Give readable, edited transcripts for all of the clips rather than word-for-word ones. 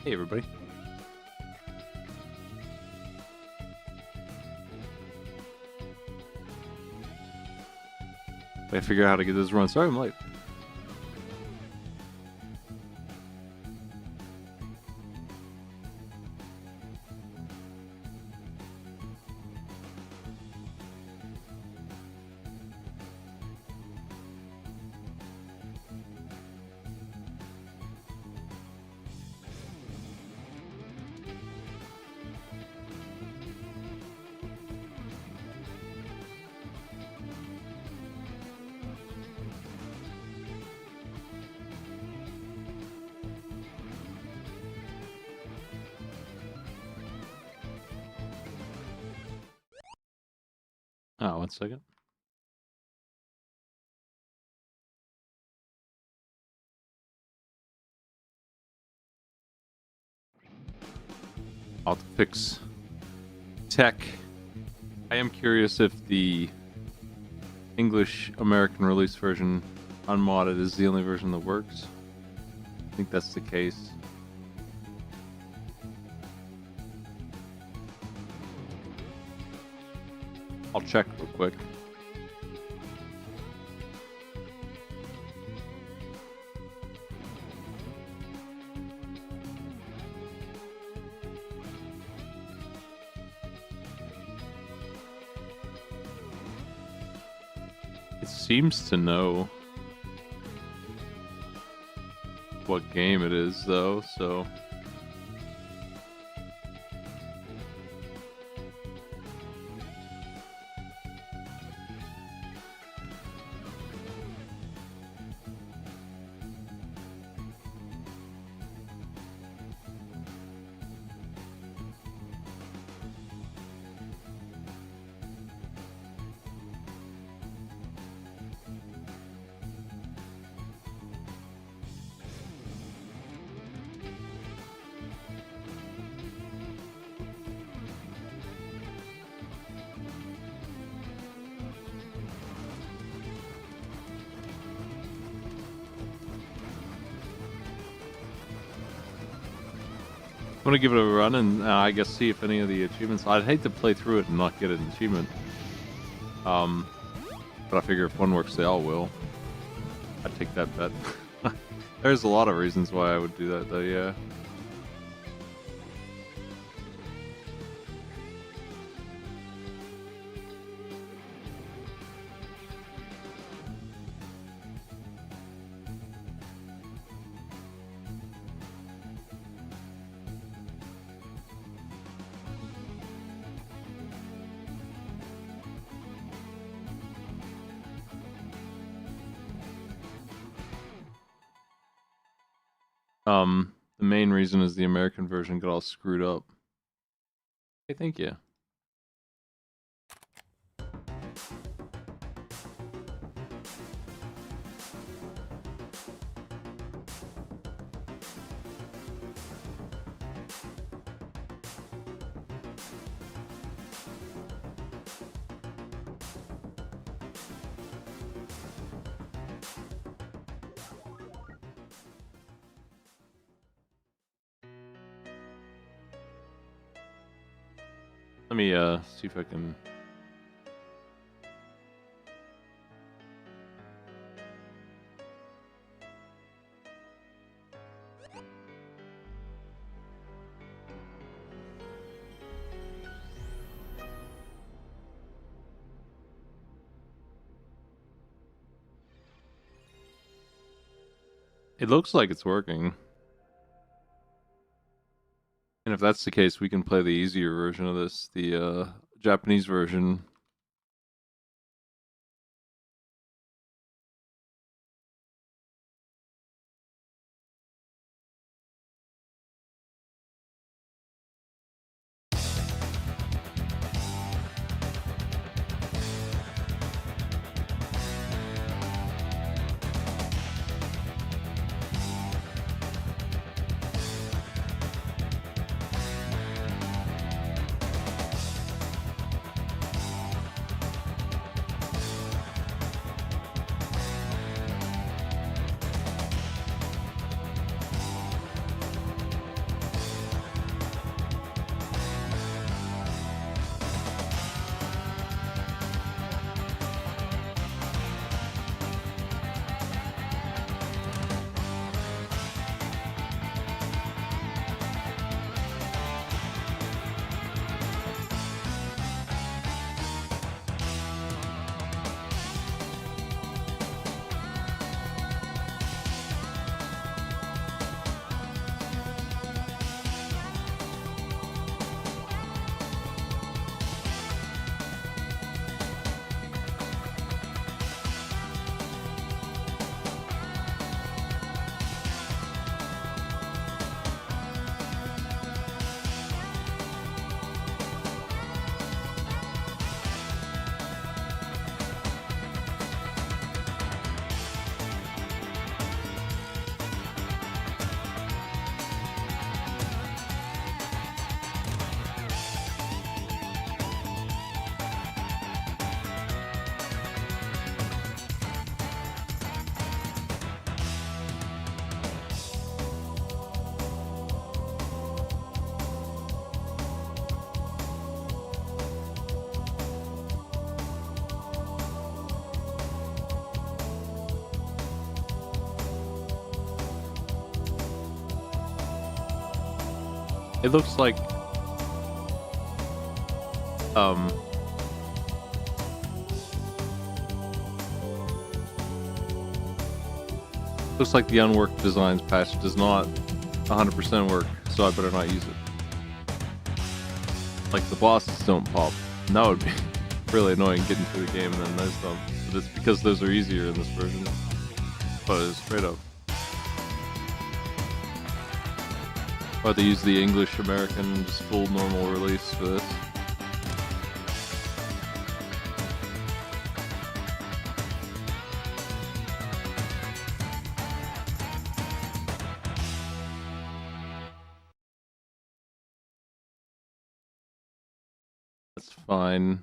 Hey, everybody. I figure out how to get this run started. I'm late. Oh, 1 second. I'll have to fix tech. I am curious if the English American release version unmodded is the only version that works. I think that's the case. I'll check real quick. It seems to know what game it is, though, so... I'm gonna give it a run and I guess see if any of the achievements. I'd hate to play through it and not get an achievement. But I figure if one works, they all will. I'd take that bet. There's a lot of reasons why I would do that, though. Yeah. The main reason is the American version got all screwed up. Okay, thank you. Let me see if I can. It looks like it's working. And if that's the case, we can play the easier version of this, the Japanese version. It looks like looks like the unworked designs patch does not 100% work, so I better not use it. Like the bosses don't pop. And that would be really annoying getting through the game and then those don't. But it's because those are easier in this version. But it's straight up. Or they use the English American just full normal release for this. That's fine.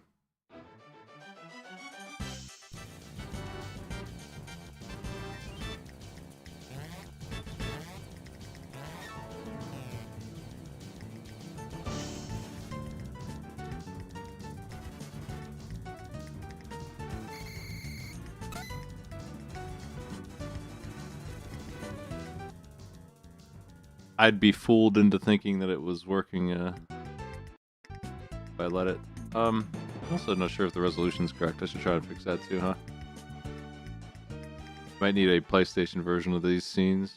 I'd be fooled into thinking that it was working if I let it. I'm also not sure if the resolution's correct. I should try and fix that too, huh? Might need a PlayStation version of these scenes.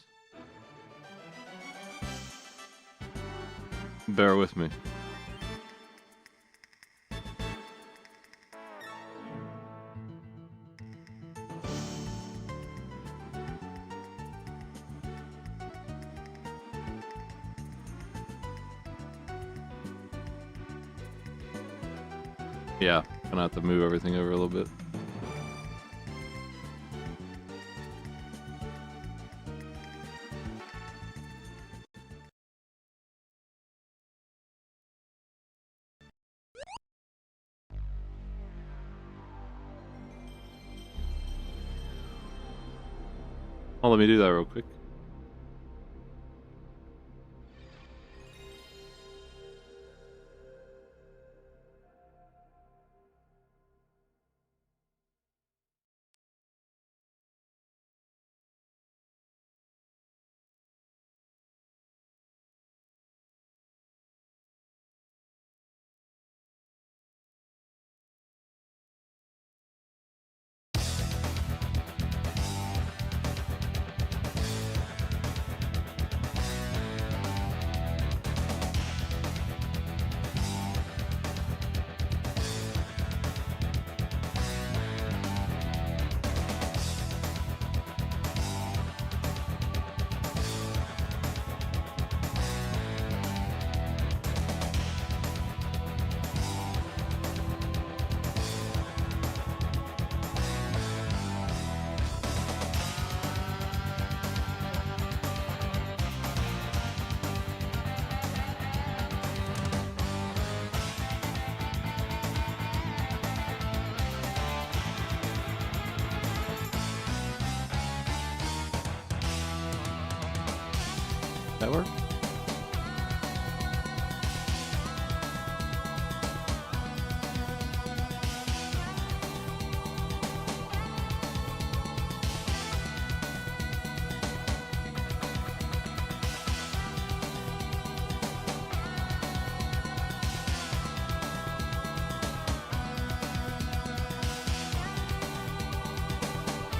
Bear with me. Yeah, gonna have to move everything over a little bit. Oh, let me do that real quick. That work?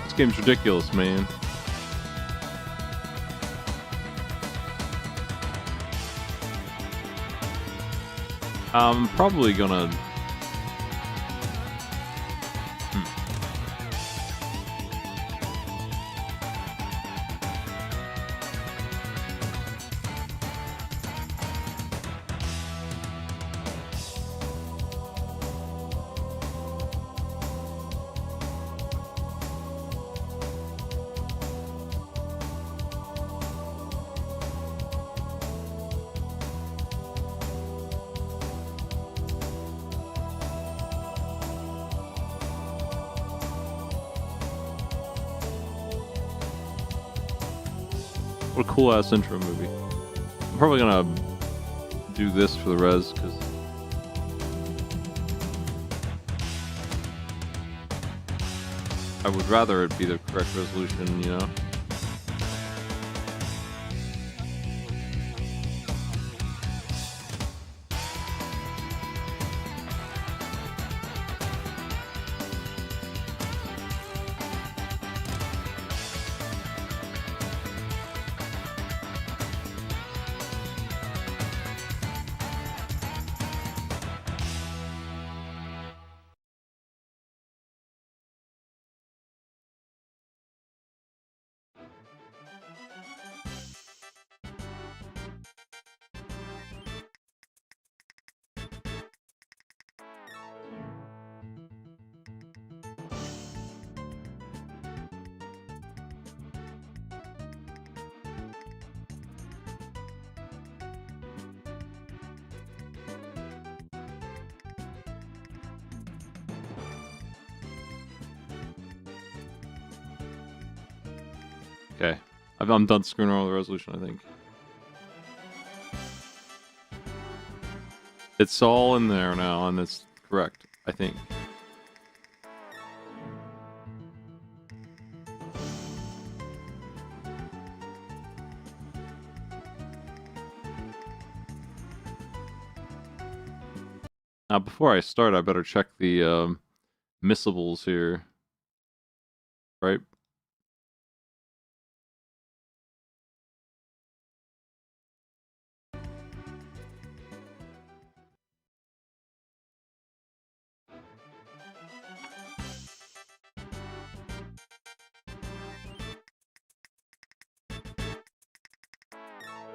This game's ridiculous, man. I'm probably gonna... What a cool ass intro movie. I'm probably gonna do this for the res because I would rather it be the correct resolution, you know? Okay. I'm done screwing around with the resolution, I think. It's all in there now, and it's correct, I think. Now, before I start, I better check the missables here. Right?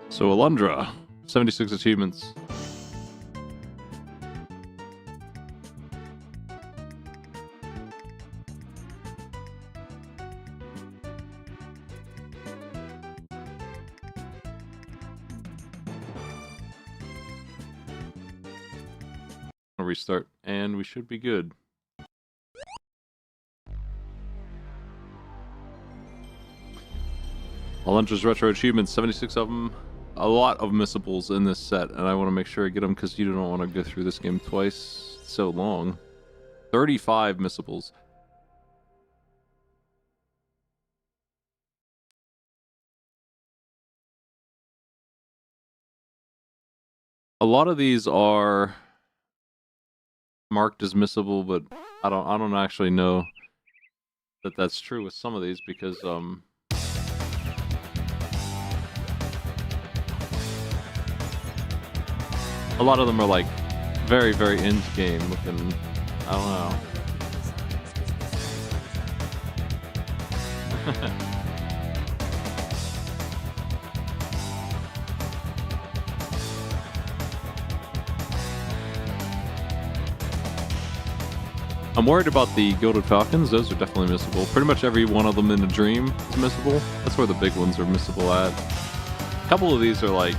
So, Alundra, 76 achievements. I'll restart, and we should be good. Alundra's retro achievements, 76 of them. A lot of missables in this set, and I want to make sure I get them because you don't want to go through this game twice. It's so long. 35 missables. A lot of these are marked as missable, but I don't actually know that that's true with some of these because a lot of them are like very, very end game looking. I don't know. I'm worried about the Gilded Falcons. Those are definitely missable. Pretty much every one of them in a dream is missable. That's where the big ones are missable at. A couple of these are like,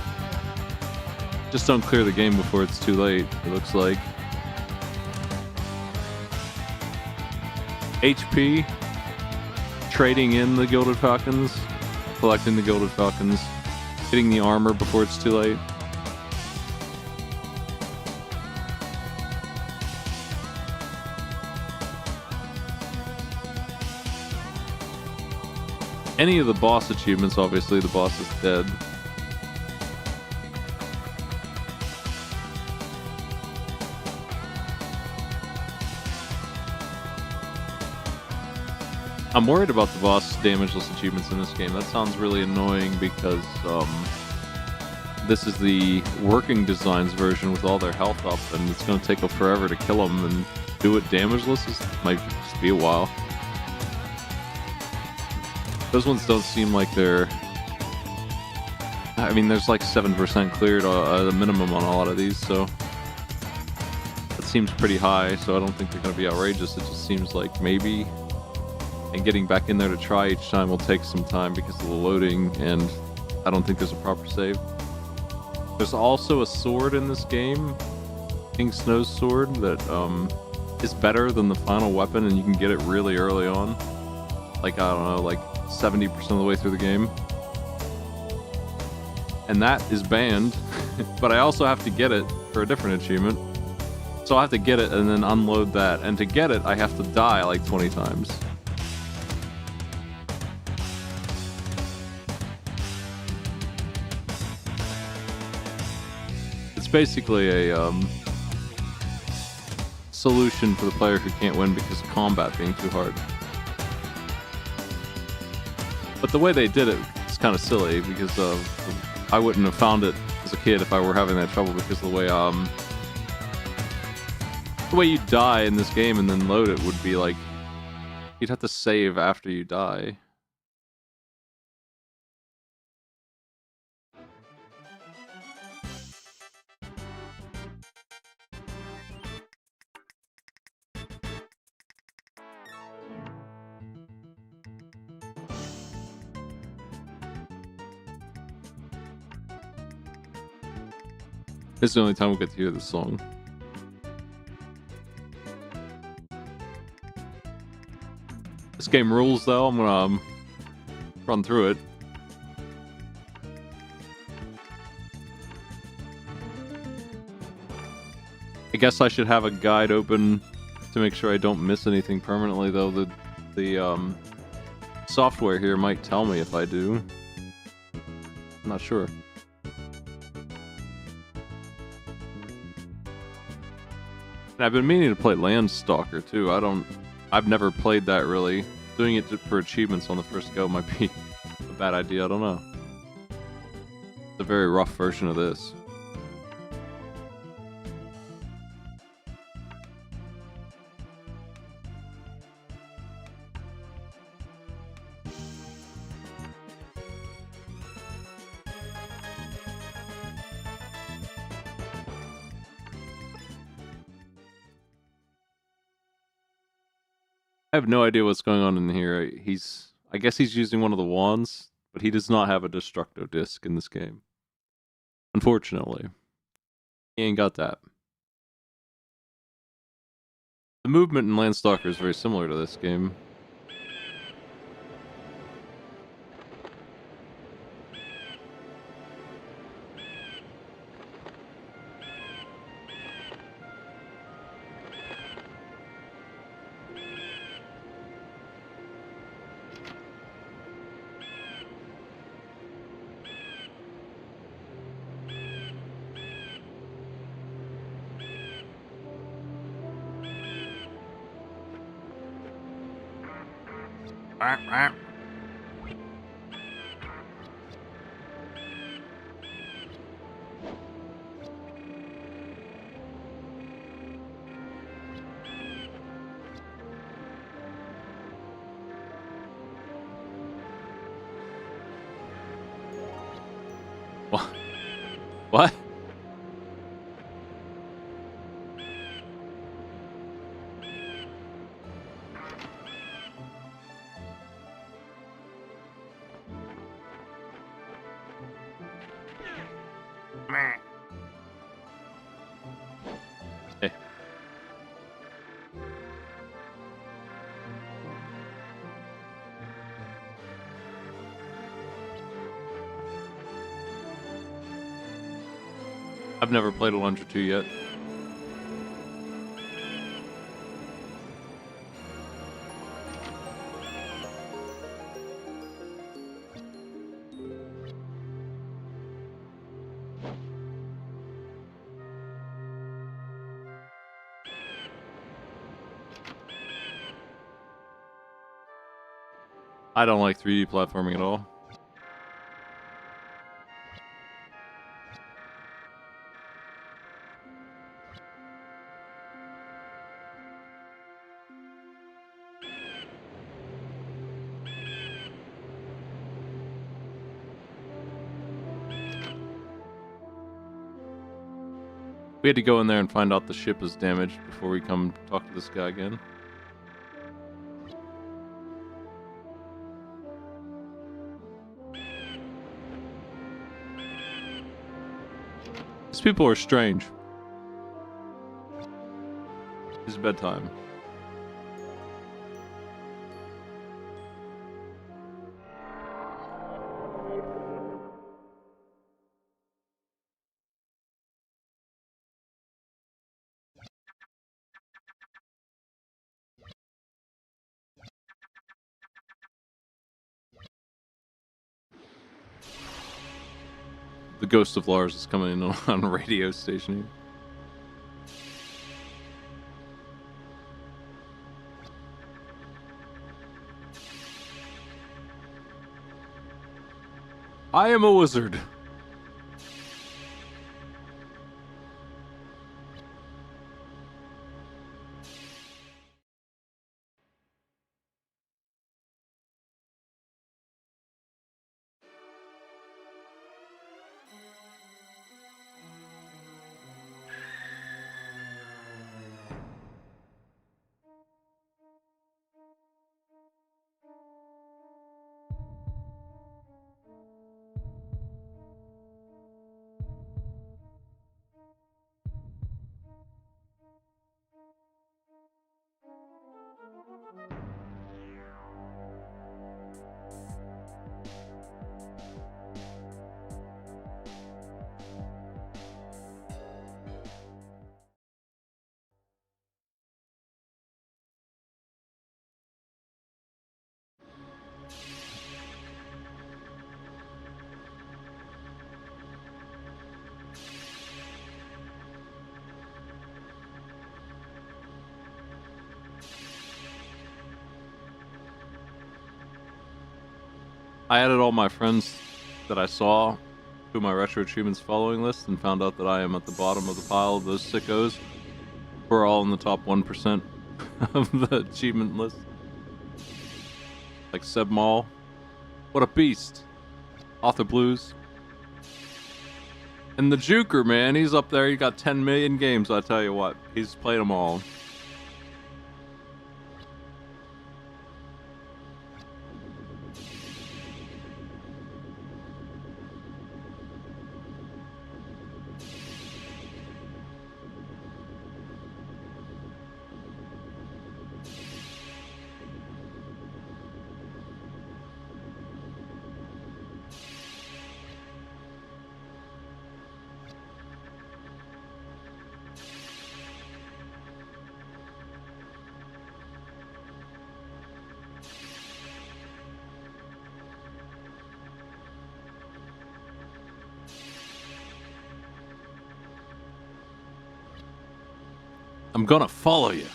just don't clear the game before it's too late, it looks like. HP, trading in the Gilded Falcons, collecting the Gilded Falcons, getting the armor before it's too late. Any of the boss achievements, obviously the boss is dead. I'm worried about the boss damageless achievements in this game. That sounds really annoying because this is the working designs version with all their health up, and it's going to take forever to kill them, and do it damageless might just be a while. Those ones don't seem like they're... I mean, there's like 7% cleared at a minimum on a lot of these, so... That seems pretty high, so I don't think they're going to be outrageous. It just seems like maybe... And getting back in there to try each time will take some time because of the loading, and I don't think there's a proper save. There's also a sword in this game, King Snow's sword, that is better than the final weapon, and you can get it really early on. Like, I don't know, like 70% of the way through the game. And that is banned, but I also have to get it for a different achievement. So I have to get it and then unload that, and to get it, I have to die like 20 times. It's basically a solution for the player who can't win because of combat being too hard. But the way they did it is kind of silly because I wouldn't have found it as a kid if I were having that trouble because the way you die in this game and then load it would be like you'd have to save after you die. This is the only time we get to hear this song. This game rules, though. I'm gonna run through it. I guess I should have a guide open to make sure I don't miss anything permanently, though. The software here might tell me if I do. I'm not sure. And I've been meaning to play Landstalker too. I've never played that really. Doing it for achievements on the first go might be a bad idea. I don't know. It's a very rough version of this. I have no idea what's going on in here. I guess he's using one of the wands, but he does not have a Destructo disc in this game. Unfortunately. He ain't got that. The movement in Landstalker is very similar to this game. What? Hey. I've never played Alundra 2 yet. I don't like 3D platforming at all. We had to go in there and find out the ship is damaged before we come talk to this guy again. These people are strange. It's bedtime. The ghost of Lars is coming in on a radio station here. I am a wizard. I added all my friends that I saw to my retro achievements following list and found out that I am at the bottom of the pile of those sickos. We're all in the top 1% of the achievement list. Like Seb Mall. What a beast. Author Blues. And the Juker, man, he's up there. He got 10 million games, I tell you what. He's played them all. I'm gonna follow you.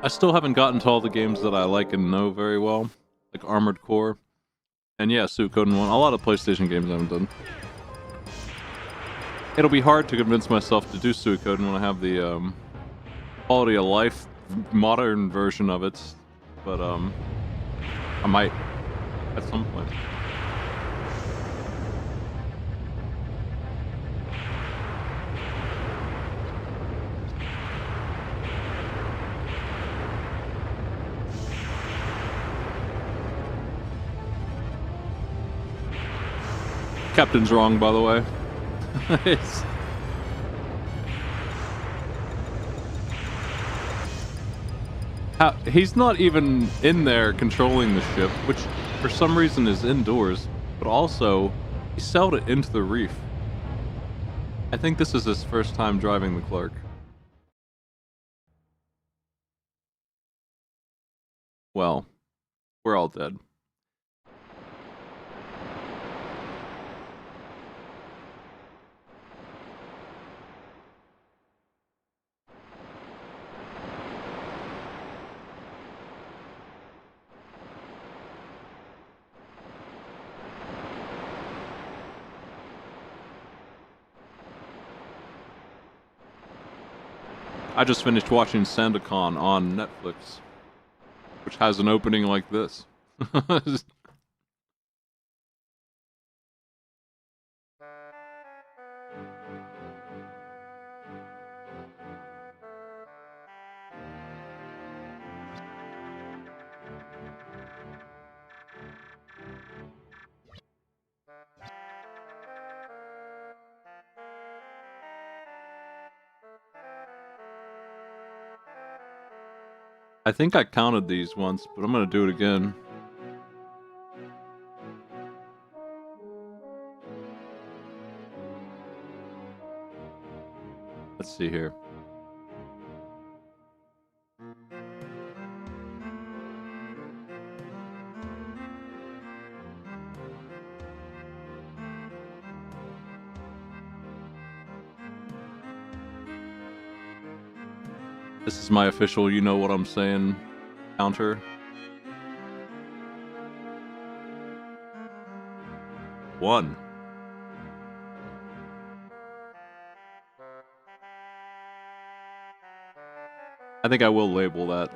I still haven't gotten to all the games that I like and know very well, like Armored Core, and yeah, Suikoden 1. A lot of PlayStation games I haven't done. It'll be hard to convince myself to do Suikoden when I have the quality of life modern version of it, but I might at some point. Captain's wrong, by the way. He's not even in there controlling the ship, which for some reason is indoors, but also he sailed it into the reef. I think this is his first time driving the Clark. Well, we're all dead. I just finished watching Sandakan on Netflix, which has an opening like this. I think I counted these once, but I'm gonna do it again. Let's see here. This is my official you know what I'm saying counter. 1. I think I will label that.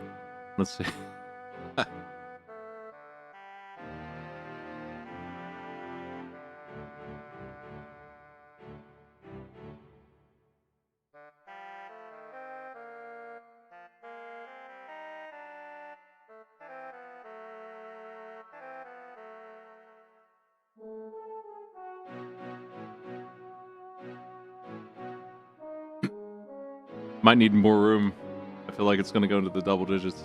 Let's see. Might need more room. I feel like it's gonna go into the double digits.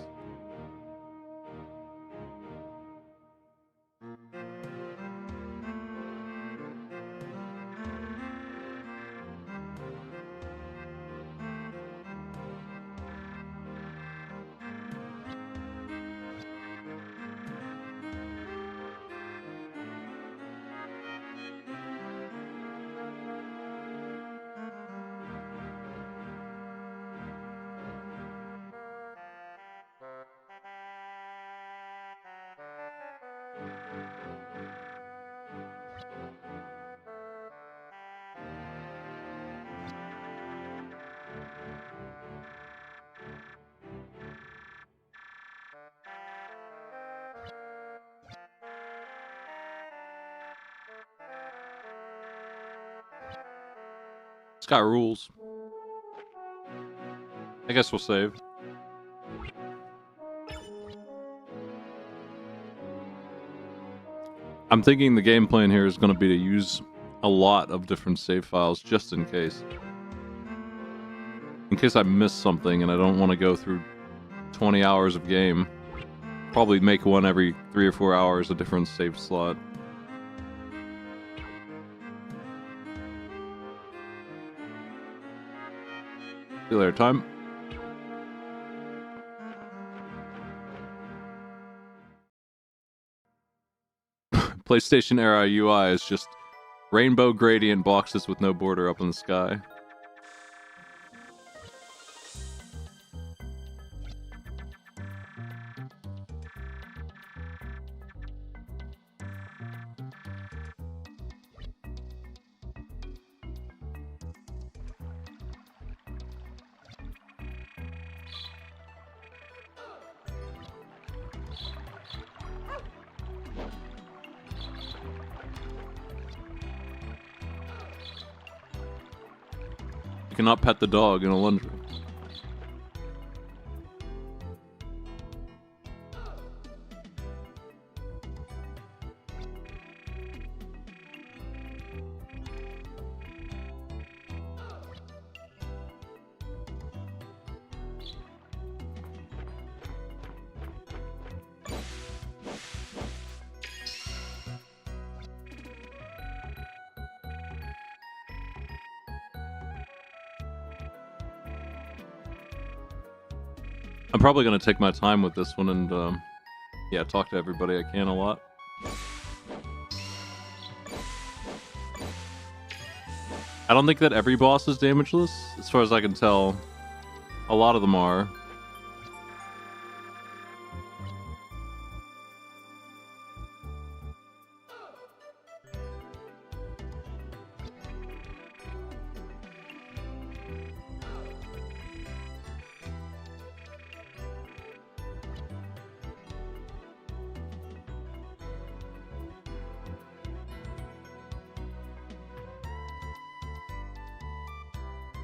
It's got rules. I guess we'll save. I'm thinking the game plan here is going to be to use a lot of different save files just in case. In case I miss something and I don't want to go through 20 hours of game. Probably make one every 3 or 4 hours, a different save slot. See you later, time. PlayStation era UI is just rainbow gradient boxes with no border up in the sky. You cannot pet the dog in Alundra. I'm probably going to take my time with this one and, yeah, talk to everybody I can a lot. I don't think that every boss is damageless. As far as I can tell, a lot of them are.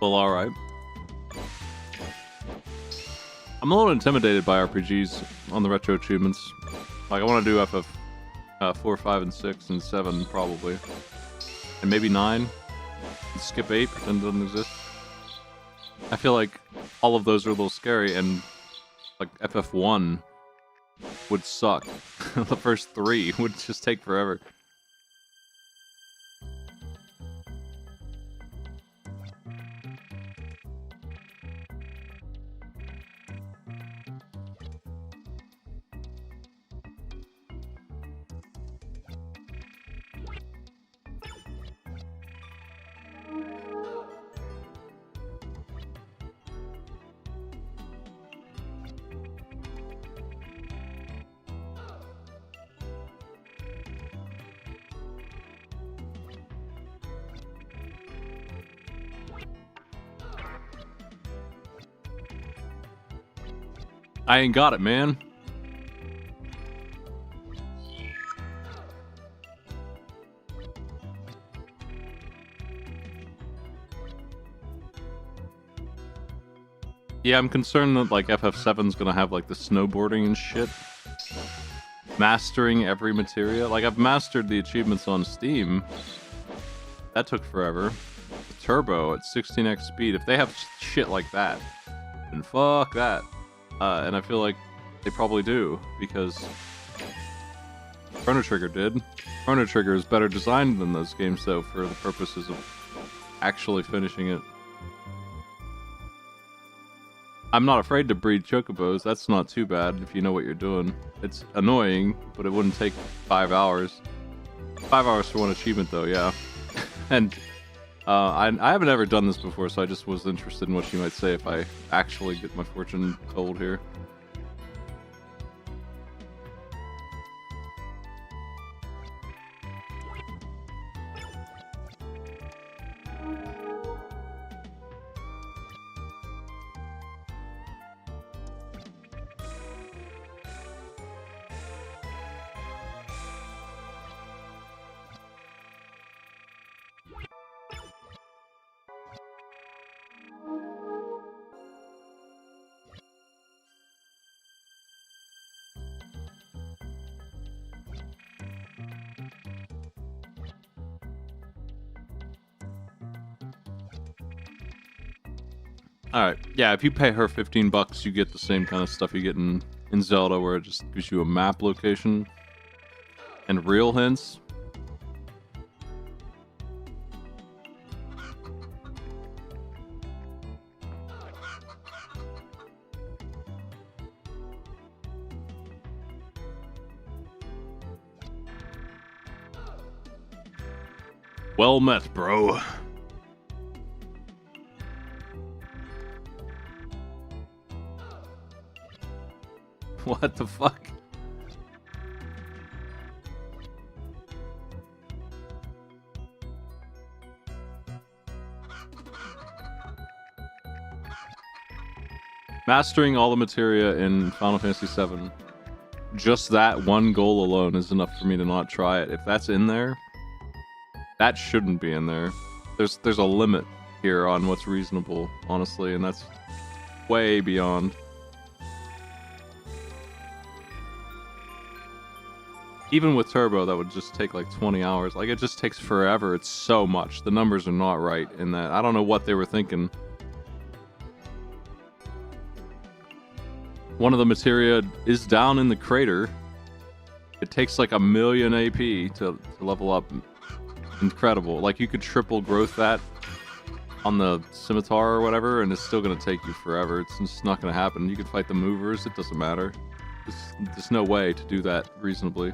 Well, alright. I'm a little intimidated by RPGs on the retro achievements. Like, I want to do FF 4, 5, and 6, and 7, probably. And maybe 9. And skip 8, pretend it doesn't exist. I feel like all of those are a little scary, and, like, FF1 would suck. The first 3 would just take forever. I ain't got it, man. Yeah, I'm concerned that, like, FF7's gonna have, like, the snowboarding and shit. Mastering every materia. Like, I've mastered the achievements on Steam. That took forever. turbo at 16x speed, if they have shit like that, then fuck that. And I feel like they probably do, because Chrono Trigger did. Chrono Trigger is better designed than those games, though, for the purposes of actually finishing it. I'm not afraid to breed chocobos. That's not too bad if you know what you're doing. It's annoying, but it wouldn't take 5 hours. 5 hours for one achievement, though, yeah. And I haven't ever done this before, so I just was interested in what you might say if I actually get my fortune told here. Alright, yeah, if you pay her $15, you get the same kind of stuff you get in Zelda, where it just gives you a map location and real hints. Well met, bro. What the fuck? Mastering all the materia in Final Fantasy VII. Just that one goal alone is enough for me to not try it. If that's in there, that shouldn't be in there. There's a limit here on what's reasonable, honestly, and that's way beyond. Even with Turbo, that would just take like 20 hours. Like, it just takes forever. It's so much. The numbers are not right in that. I don't know what they were thinking. One of the materia is down in the crater. It takes like 1,000,000 AP to level up. Incredible. Like, you could triple growth that on the scimitar or whatever, and it's still going to take you forever. It's just not going to happen. You could fight the movers. It doesn't matter. There's no way to do that reasonably.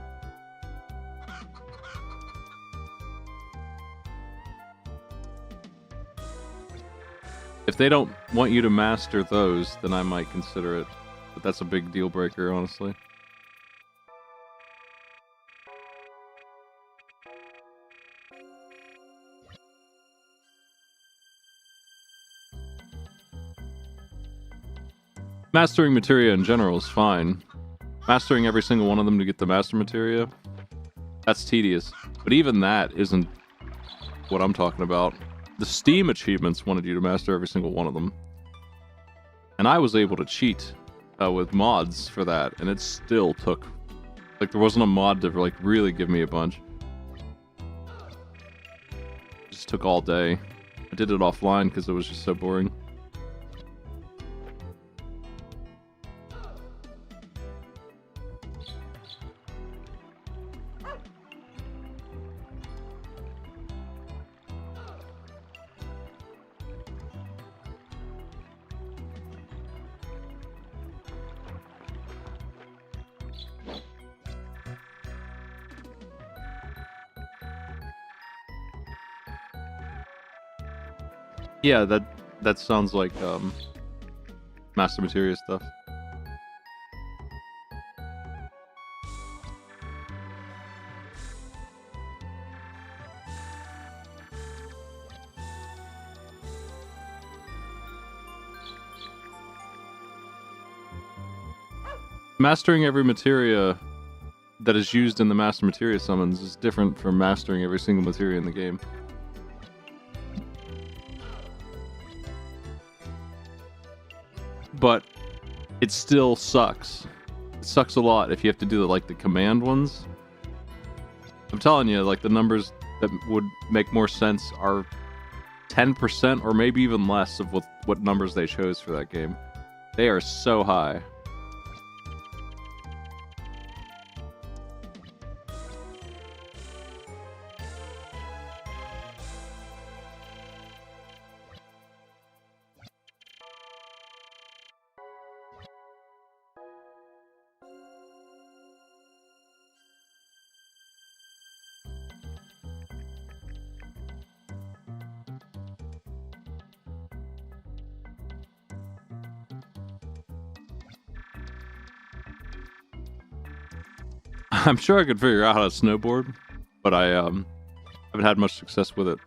If they don't want you to master those, then I might consider it. But that's a big deal breaker, honestly. Mastering materia in general is fine. Mastering every single one of them to get the master materia, that's tedious. But even that isn't what I'm talking about. The Steam achievements wanted you to master every single one of them. And I was able to cheat with mods for that, and it still took... Like, there wasn't a mod to, like, really give me a bunch. It just took all day. I did it offline because it was just so boring. Yeah, that sounds like master materia stuff. Mastering every materia that is used in the master materia summons is different from mastering every single materia in the game. But it still sucks. It sucks a lot if you have to do like the command ones. I'm telling you, like, the numbers that would make more sense are 10% or maybe even less of what numbers they chose for that game. They are so high. I'm sure I could figure out how to snowboard, but I haven't had much success with it.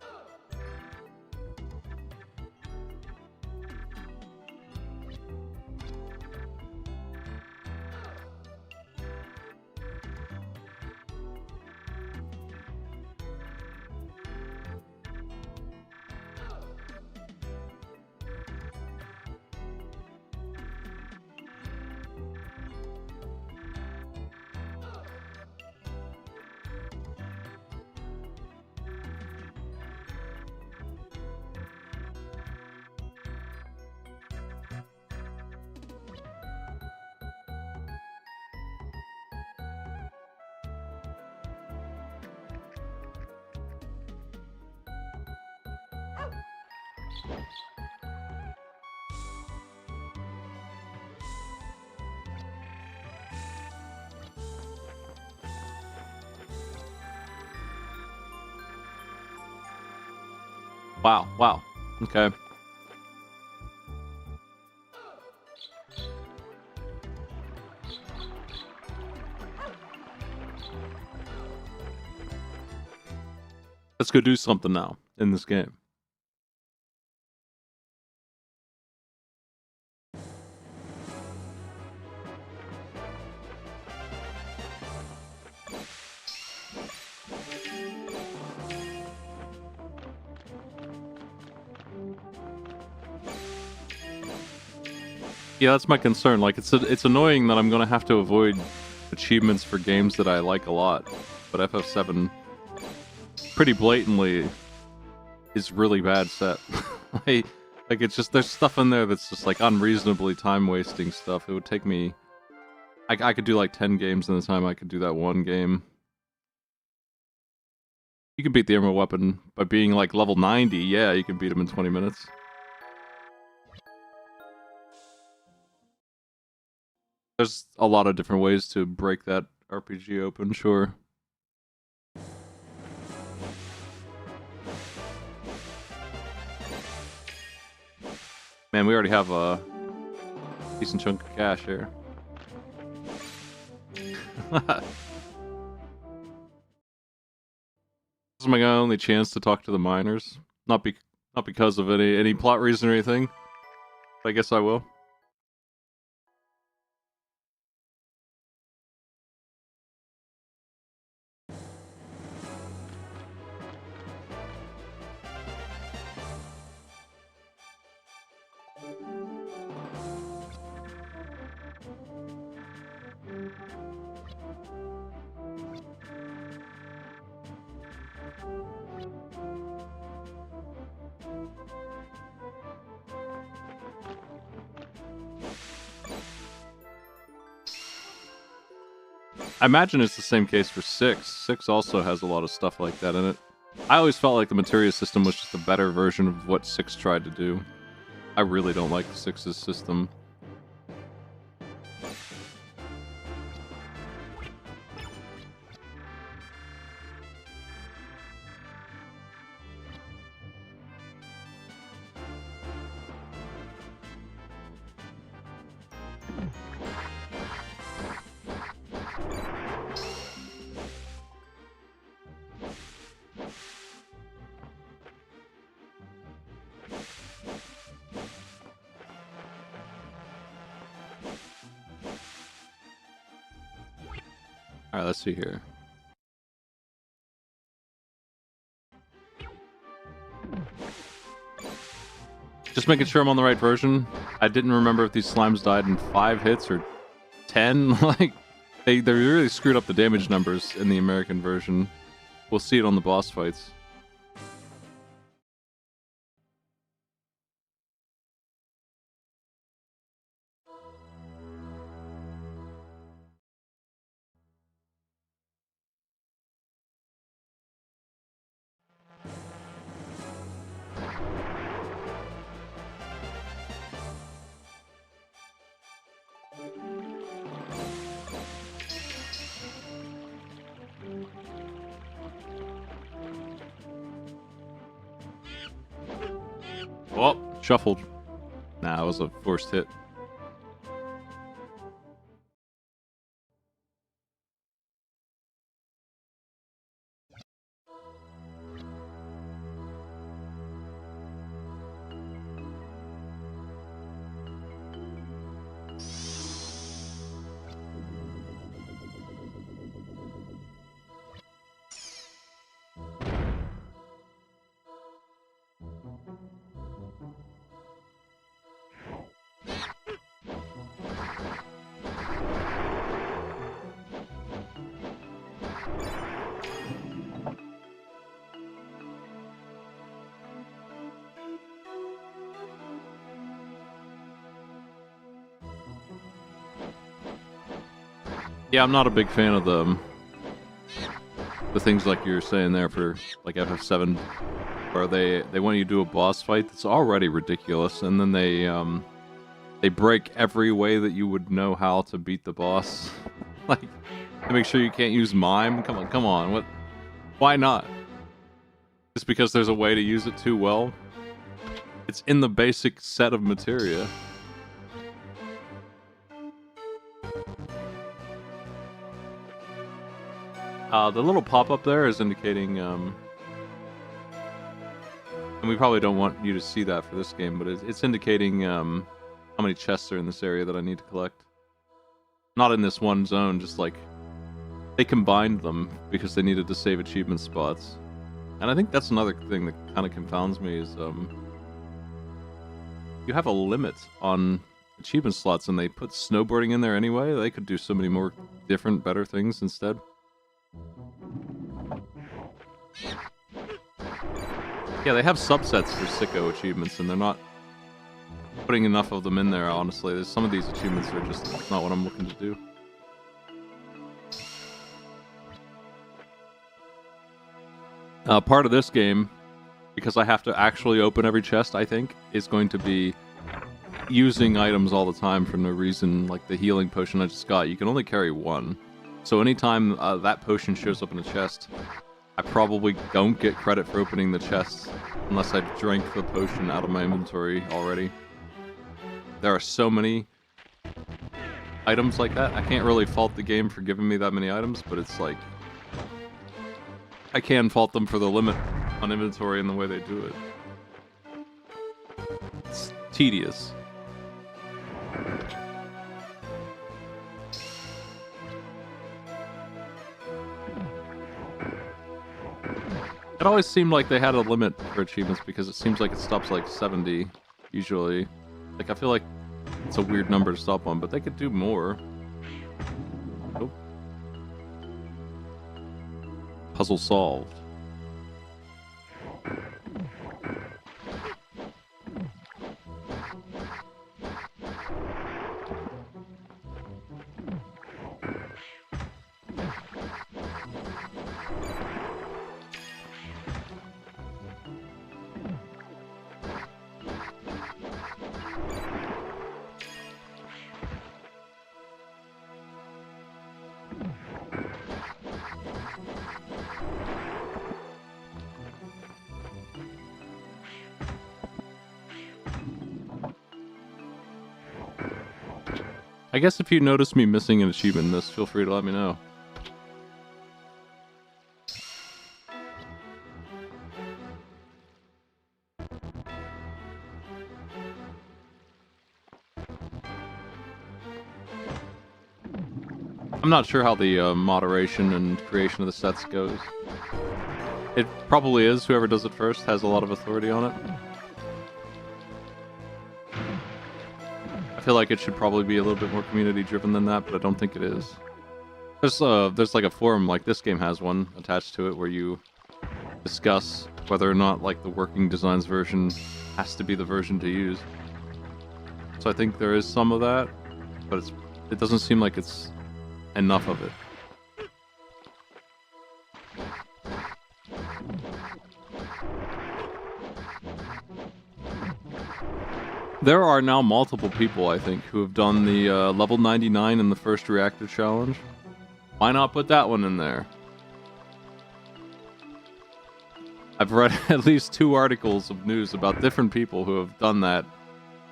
Wow. Okay. Let's go do something now in this game. Yeah, that's my concern. Like, it's annoying that I'm gonna have to avoid achievements for games that I like a lot, but FF7 pretty blatantly is really bad set. like it's just there's stuff in there that's just like unreasonably time wasting stuff. It would take me. I could do like 10 games in the time I could do that one game. You can beat the Emerald Weapon by being like level 90. Yeah, you can beat him in 20 minutes. There's a lot of different ways to break that RPG open, sure. Man, we already have a decent chunk of cash here. This is my only chance to talk to the miners. Not because of any plot reason or anything. But I guess I will. I imagine it's the same case for 6. 6 also has a lot of stuff like that in it. I always felt like the materia system was just a better version of what 6 tried to do. I really don't like 6's system. Alright, let's see here. Just making sure I'm on the right version. I didn't remember if these slimes died in 5 hits or 10. Like, they really screwed up the damage numbers in the American version. We'll see it on the boss fights. Oh, shuffled. Nah, it was a forced hit. Yeah, I'm not a big fan of the things like you were saying there for like FF7, where they want you to do a boss fight that's already ridiculous, and then they break every way that you would know how to beat the boss. Like, to make sure you can't use mime. Come on, what? Why not? Just because there's a way to use it too well? It's in the basic set of materia. The little pop-up there is indicating, and we probably don't want you to see that for this game, but it's indicating how many chests are in this area that I need to collect. Not in this one zone, just like, they combined them because they needed to save achievement spots. And I think that's another thing that kind of confounds me is, you have a limit on achievement slots, and they put snowboarding in there anyway. They could do so many more different, better things instead. Yeah, they have subsets for sicko achievements, and they're not putting enough of them in there, honestly. There's some of these achievements that are just not what I'm looking to do. Part of this game, because I have to actually open every chest, I think, is going to be using items all the time for no reason, like the healing potion I just got. You can only carry one. So anytime that potion shows up in a chest, I probably don't get credit for opening the chest unless I drank the potion out of my inventory already. There are so many items like that. I can't really fault the game for giving me that many items, but it's like, I can fault them for the limit on inventory and the way they do it. It's tedious. It always seemed like they had a limit for achievements because it seems like it stops like 70 usually. Like, I feel like it's a weird number to stop on, but they could do more. Oh. Puzzle solved. I guess if you notice me missing an achievement in this, feel free to let me know. I'm not sure how the moderation and creation of the sets goes. It probably is. Whoever does it first has a lot of authority on it. I feel like it should probably be a little bit more community driven than that, but I don't think it is. There's like a forum, like this game has one attached to it, where you discuss whether or not like the working designs version has to be the version to use. So I think there is some of that, but it doesn't seem like it's enough of it. There are now multiple people, I think, who have done the level 99 in the first reactor challenge. Why not put that one in there? I've read at least 2 articles of news about different people who have done that.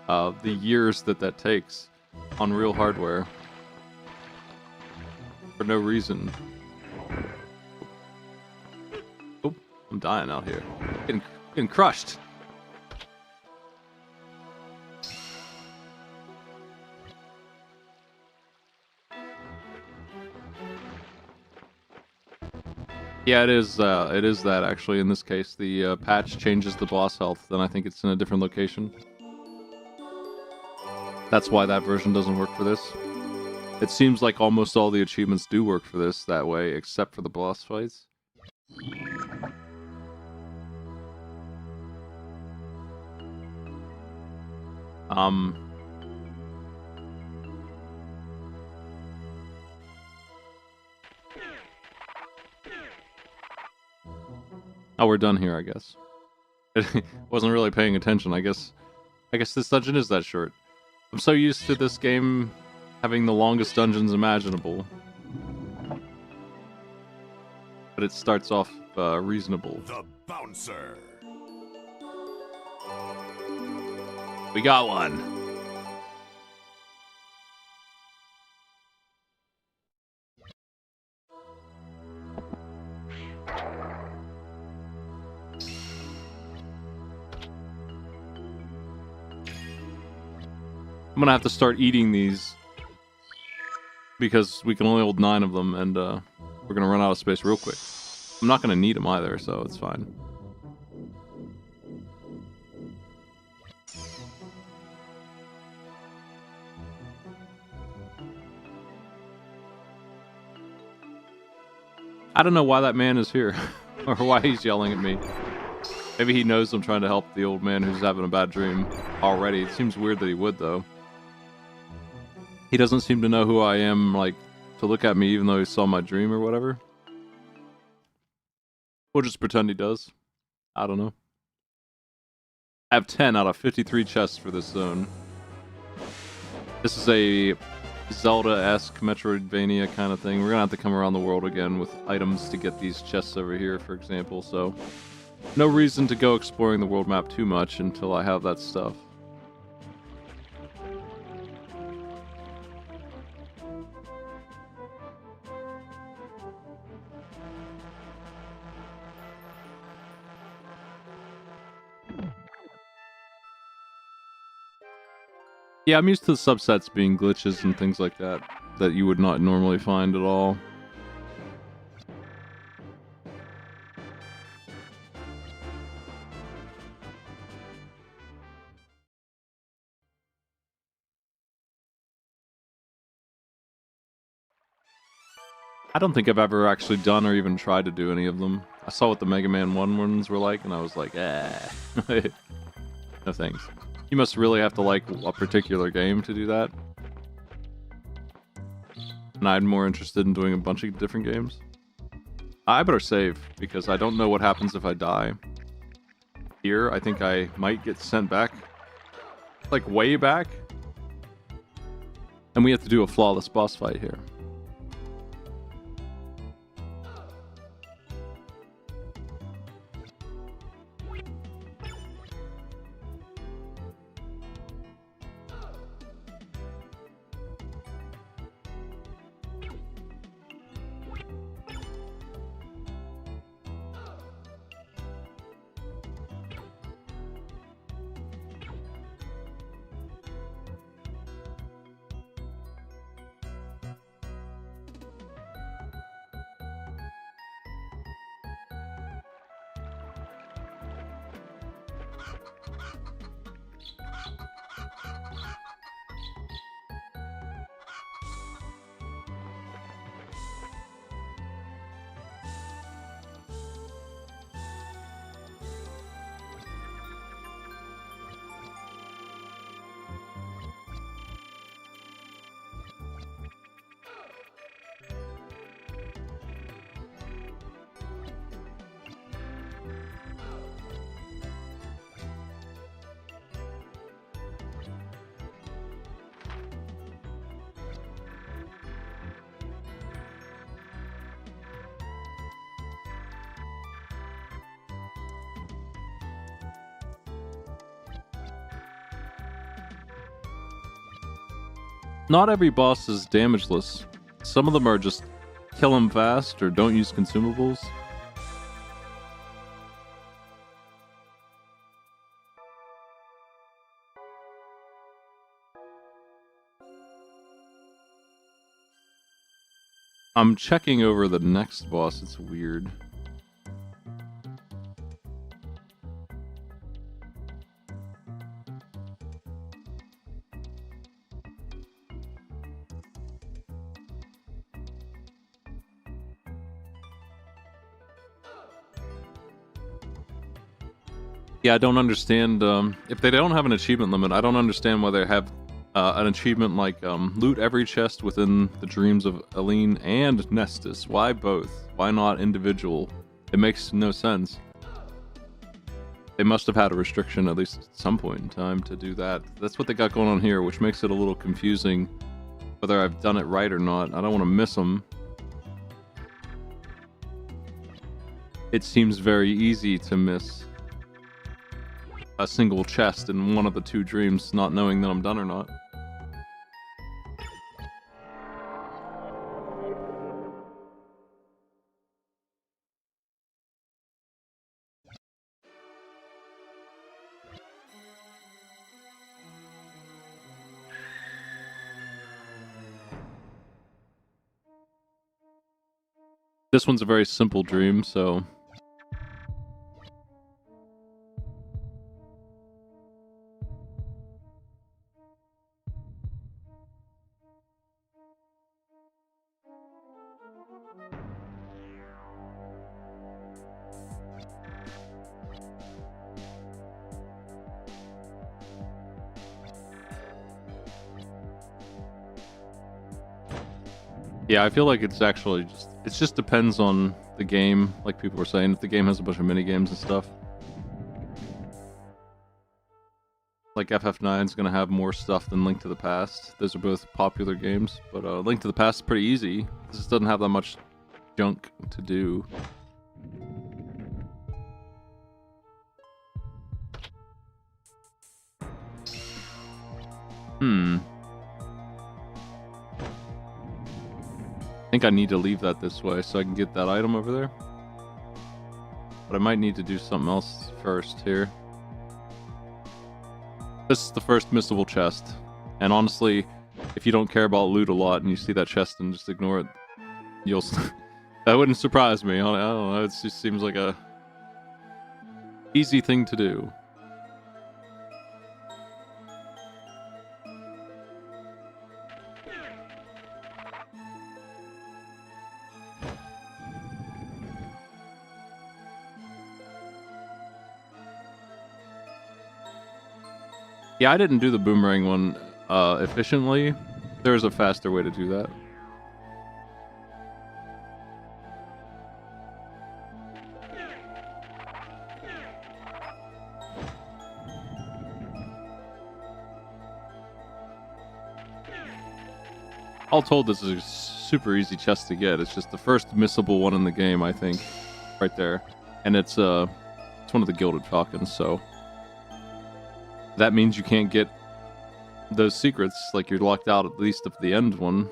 The years that takes on real hardware for no reason. Oh, I'm dying out here. Getting crushed. Yeah, it is that actually. In this case, the patch changes the boss health, then I think it's in a different location. That's why that version doesn't work for this. It seems like almost all the achievements do work for this that way, except for the boss fights. Oh, we're done here, I guess. Wasn't really paying attention. I guess this dungeon is that short. I'm so used to this game having the longest dungeons imaginable. But it starts off reasonable. The bouncer. We got one. I'm gonna have to start eating these because we can only hold 9 of them, and we're gonna run out of space real quick. I'm not gonna need them either, so it's fine. I don't know why that man is here, or why he's yelling at me. Maybe he knows I'm trying to help the old man who's having a bad dream already. It seems weird that he would, though. He doesn't seem to know who I am, like, to look at me even though he saw my dream or whatever. We'll just pretend he does. I don't know. I have 10 out of 53 chests for this zone. This is a Zelda-esque Metroidvania kind of thing. We're gonna have to come around the world again with items to get these chests over here, for example, so... no reason to go exploring the world map too much until I have that stuff. Yeah, I'm used to the subsets being glitches and things like that you would not normally find at all. I don't think I've ever actually done or even tried to do any of them. I saw what the Mega Man 1 ones were like, and I was like, no thanks. You must really have to like a particular game to do that. And I'm more interested in doing a bunch of different games. I better save, because I don't know what happens if I die. Here, I think I might get sent back. Like, way back. And we have to do a flawless boss fight here. Not every boss is damageless. Some of them are just kill them fast or don't use consumables. I'm checking over the next boss. It's weird. Yeah, I don't understand. If they don't have an achievement limit, I don't understand why they have an achievement like loot every chest within the dreams of Aline and Nestus. Why both? Why not individual? It makes no sense. They must have had a restriction at least at some point in time to do that. That's what they got going on here, which makes it a little confusing whether I've done it right or not. I don't want to miss them. It seems very easy to miss a single chest in one of the two dreams, not knowing that I'm done or not. This one's a very simple dream, so... Yeah, I feel like it's actually just... It just depends on the game, like people were saying. If the game has a bunch of mini-games and stuff. Like FF9 is going to have more stuff than Link to the Past. Those are both popular games, but Link to the Past is pretty easy. This just doesn't have that much junk to do. I think I need to leave that this way so I can get that item over there. But I might need to do something else first here. This is the first missable chest. And honestly, if you don't care about loot a lot and you see that chest and just ignore it, you'll... That wouldn't surprise me. I don't know, it just seems like a easy thing to do. Yeah, I didn't do the boomerang one efficiently. There's a faster way to do that. All told, this is a super easy chest to get. It's just the first missable one in the game, I think. Right there. And it's one of the Gilded Falcons, so... That means you can't get those secrets, like you're locked out at least of the end one.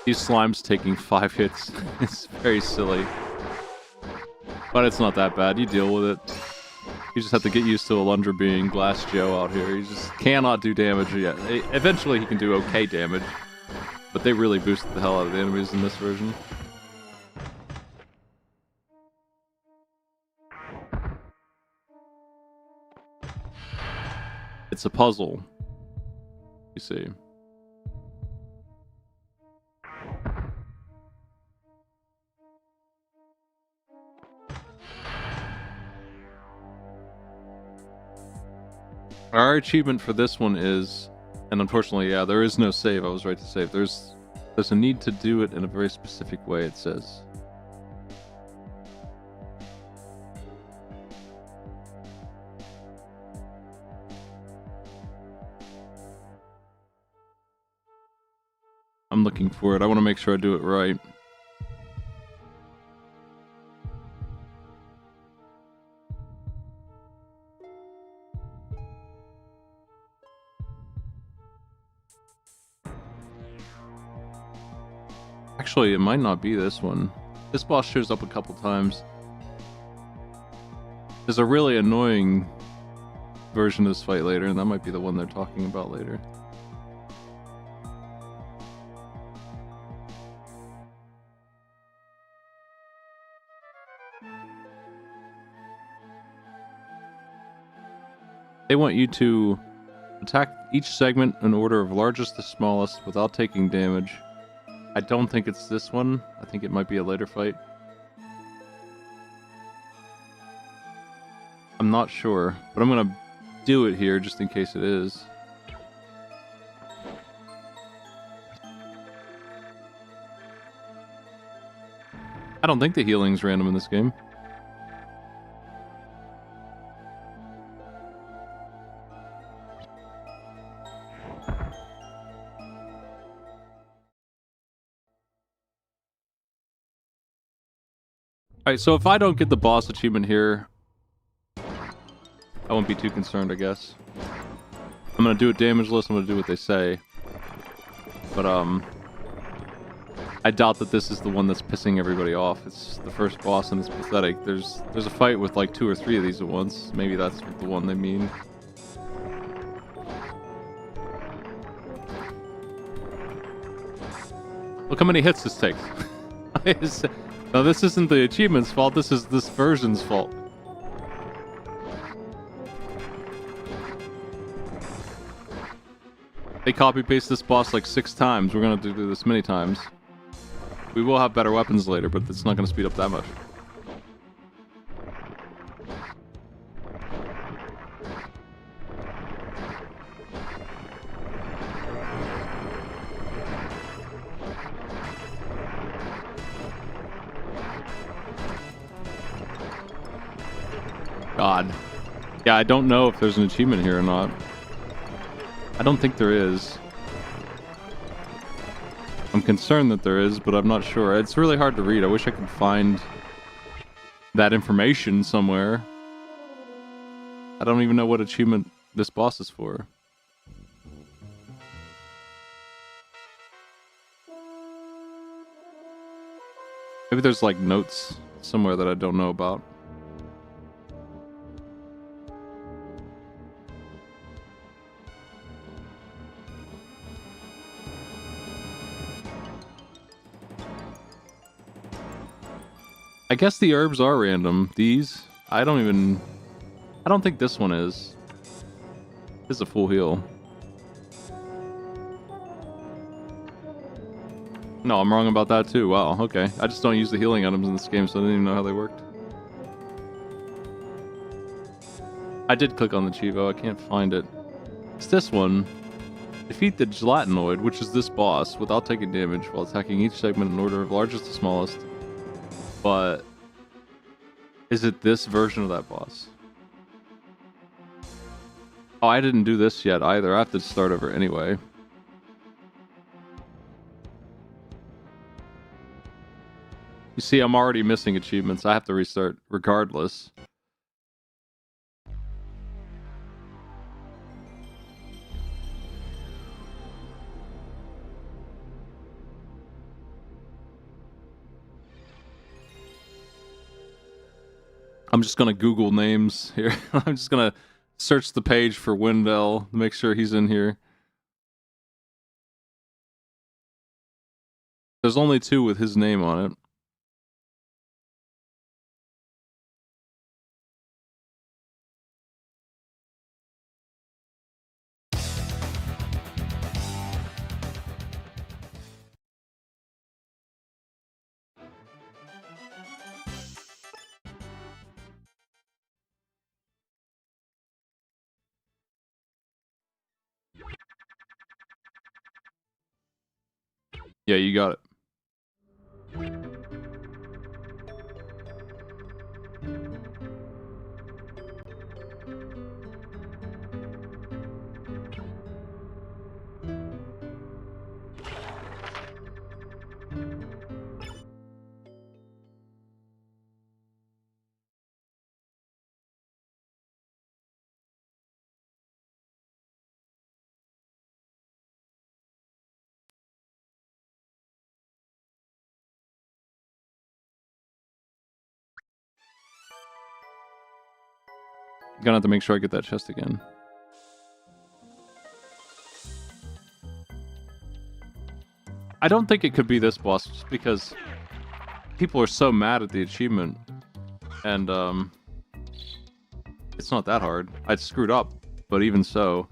These slimes taking 5 hits. It's very silly. But it's not that bad, you deal with it. You just have to get used to Alundra being Glass Joe out here. He just cannot do damage yet. Eventually he can do okay damage. But they really boosted the hell out of the enemies in this version. It's a puzzle. You see. Our achievement for this one is... And unfortunately, yeah, there is no save. I was right to save. There's a need to do it in a very specific way, it says. I'm looking for it. I want to make sure I do it right. Actually, it might not be this one. This boss shows up a couple times. There's a really annoying version of this fight later, and that might be the one they're talking about later. They want you to attack each segment in order of largest to smallest without taking damage. I don't think it's this one. I think it might be a later fight. I'm not sure, but I'm gonna do it here just in case it is. I don't think the healing's random in this game. Alright, so if I don't get the boss achievement here, I won't be too concerned, I guess. I'm gonna do it damageless, I'm gonna do what they say. But, I doubt that this is the one that's pissing everybody off. It's the first boss and it's pathetic. There's a fight with like 2 or 3 of these at once. Maybe that's the one they mean. Look how many hits this takes. No, this isn't the achievement's fault, this is this version's fault. They copy-paste this boss like 6 times. We're gonna have to do this many times. We will have better weapons later, but it's not gonna speed up that much. God. Yeah, I don't know if there's an achievement here or not. I don't think there is. I'm concerned that there is, but I'm not sure. It's really hard to read. I wish I could find that information somewhere. I don't even know what achievement this boss is for. Maybe there's like notes somewhere that I don't know about. I guess the herbs are random. These, I don't think this one is. This is a full heal. No, I'm wrong about that too. Wow, okay. I just don't use the healing items in this game, so I didn't even know how they worked. I did click on the Chivo, I can't find it. It's this one. Defeat the gelatinoid, which is this boss, without taking damage while attacking each segment in order of largest to smallest. But is it this version of that boss? Oh, I didn't do this yet either. I have to start over anyway. You see, I'm already missing achievements. I have to restart regardless. I'm just gonna Google names here. I'm just gonna search the page for Wendell, make sure he's in here. There's only 2 with his name on it. Yeah, you got it. I'm gonna have to make sure I get that chest again. I don't think it could be this boss just because people are so mad at the achievement. And, it's not that hard. I screwed up, but even so.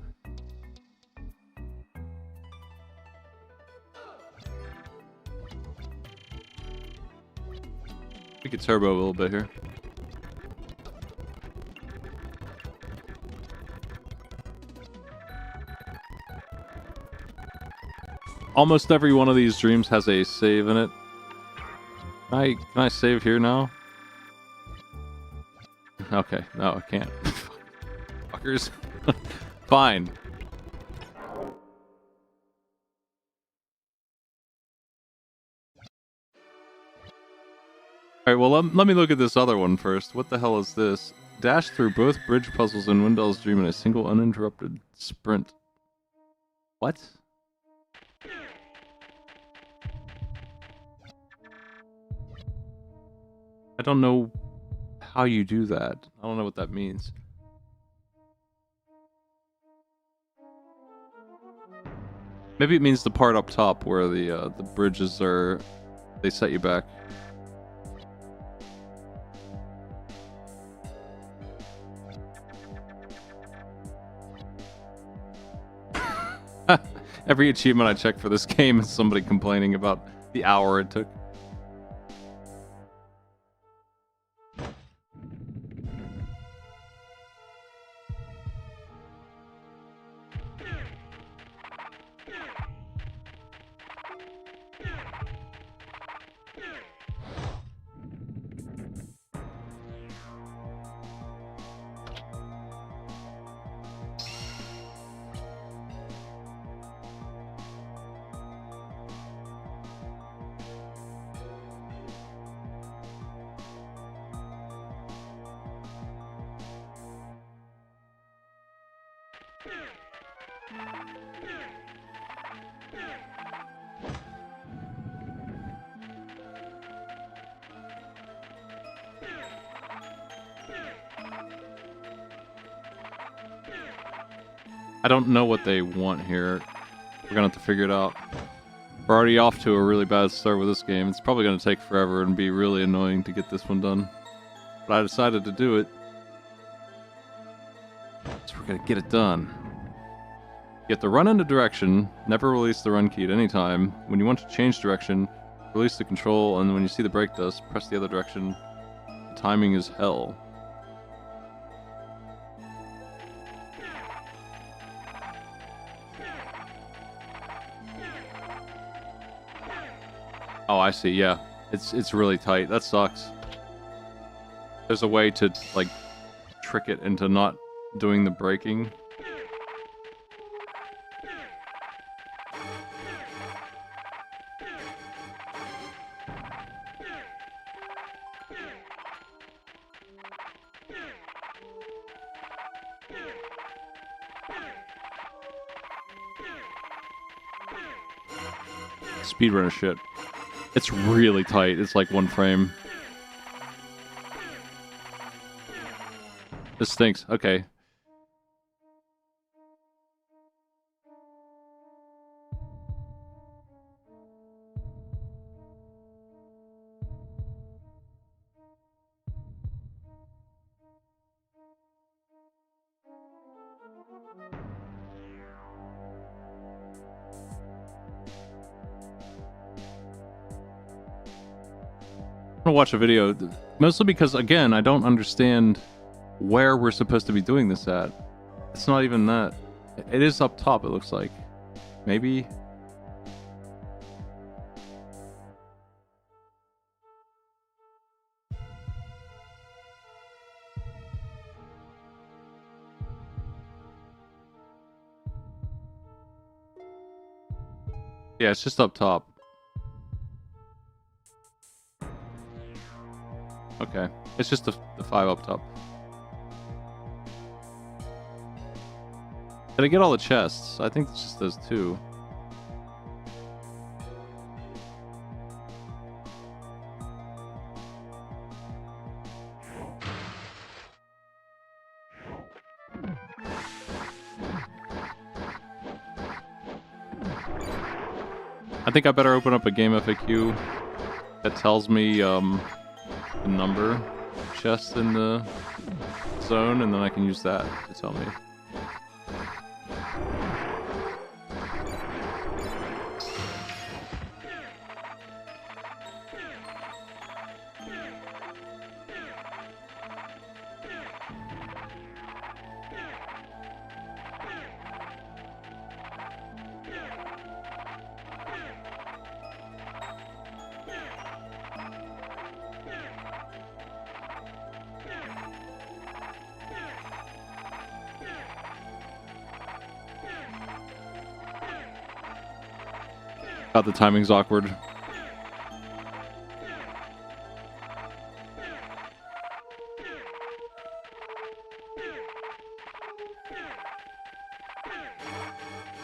We could turbo a little bit here. Almost every one of these dreams has a save in it. Can I save here now? Okay, no, I can't. Fuckers. Fine. Alright, well, let me look at this other one first. What the hell is this? Dash through both bridge puzzles in Wendell's dream in a single uninterrupted sprint. What? I don't know how you do that. I don't know what that means. Maybe it means the part up top where the bridges are... They set you back. Every achievement I check for this game is somebody complaining about the hour it took. I don't know what they want here. We're gonna have to figure it out. We're already off to a really bad start with this game. It's probably gonna take forever and be really annoying to get this one done. But I decided to do it. So we're gonna get it done. You have to run into direction, never release the run key at any time. When you want to change direction, release the control, and when you see the brake dust, press the other direction. The timing is hell. Oh, I see, yeah. It's really tight. That sucks. There's a way to, like, trick it into not doing the braking. Speedrunner shit. It's really tight. It's like one frame. This stinks. Okay. I'm gonna watch a video, mostly because, again, I don't understand where we're supposed to be doing this at. It's not even that. It is up top, it looks like. Maybe? Yeah, it's just up top. Okay. It's just the 5 up top. Did I get all the chests? I think it's just those 2. I think I better open up a game FAQ that tells me the number chest in the zone, and then I can use that to tell me. The timing's awkward.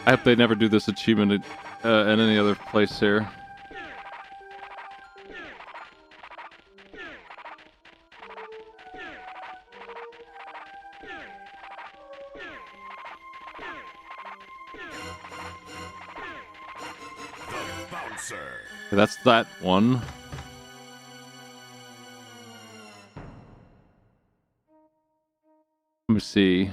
I hope they never do this achievement in any other place here. That's that one. Let me see.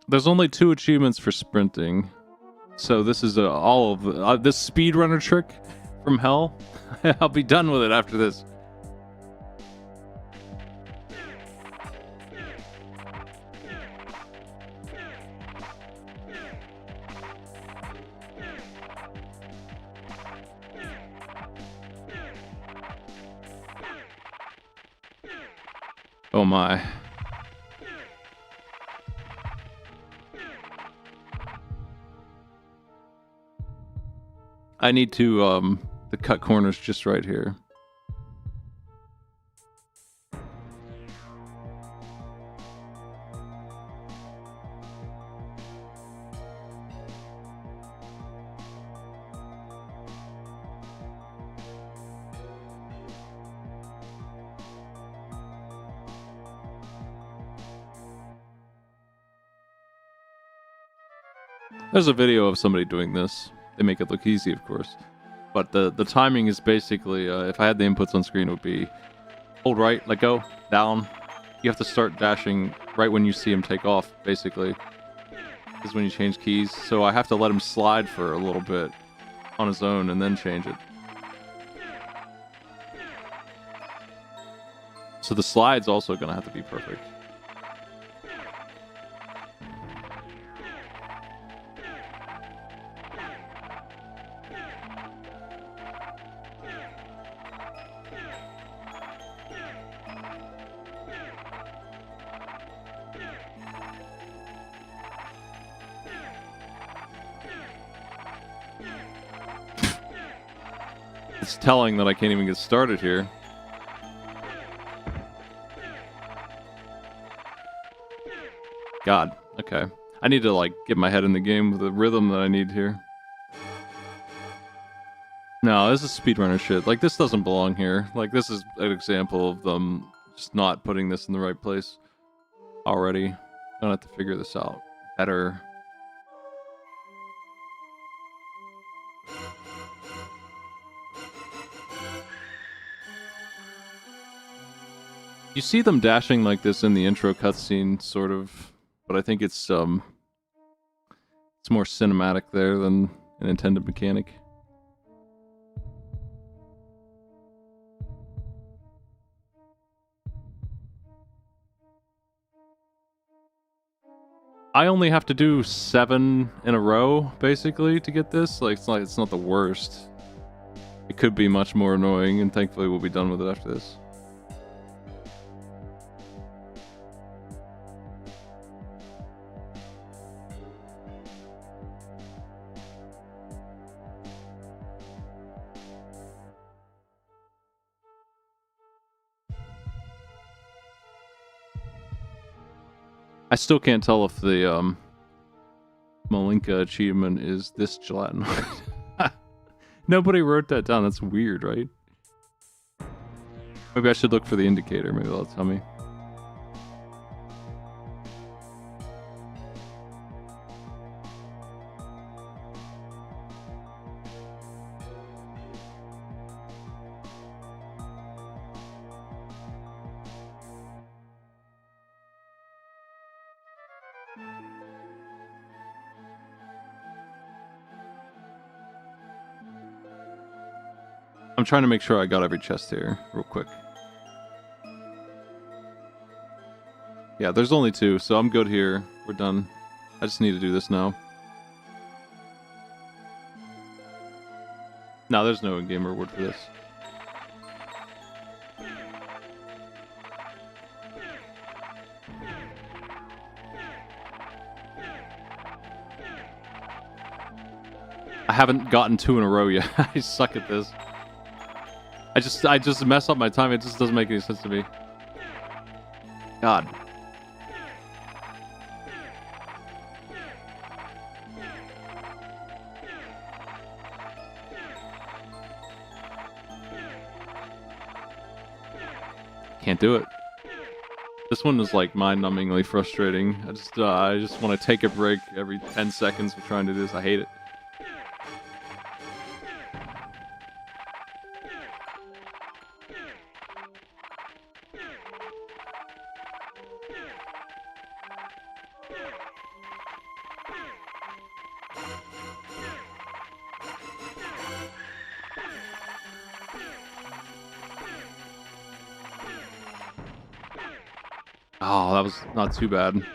There's only 2 achievements for sprinting. So this is all of this speedrunner trick from hell. I'll be done with it after this. Oh my. I need to the cut corners just right here. There's a video of somebody doing this. They make it look easy, of course. But the timing is basically, if I had the inputs on screen, it would be hold right, let go, down. You have to start dashing right when you see him take off, basically. This is when you change keys. So I have to let him slide for a little bit on his own and then change it. So the slide's also going to have to be perfect. It's telling that I can't even get started here. God, okay. I need to, like, get my head in the game with the rhythm that I need here. No, this is speedrunner shit. Like, this doesn't belong here. Like, this is an example of them just not putting this in the right place already. I don't have to figure this out better. You see them dashing like this in the intro cutscene, sort of, but I think it's more cinematic there than an intended mechanic. I only have to do 7 in a row, basically, to get this. Like, it's not the worst. It could be much more annoying, and thankfully we'll be done with it after this. I still can't tell if the Malinka achievement is this gelatin. Nobody wrote that down. That's weird, right? Maybe I should look for the indicator. Maybe that'll tell me. I'm trying to make sure I got every chest here real quick. Yeah, there's only 2, so I'm good here. We're done. I just need to do this now. No, there's no in-game reward for this. I haven't gotten 2 in a row yet. I suck at this. I just mess up my time. It just doesn't make any sense to me. God. Can't do it. This one is like mind-numbingly frustrating. I just want to take a break every 10 seconds for trying to do this. I hate it. Oh, that was not too bad.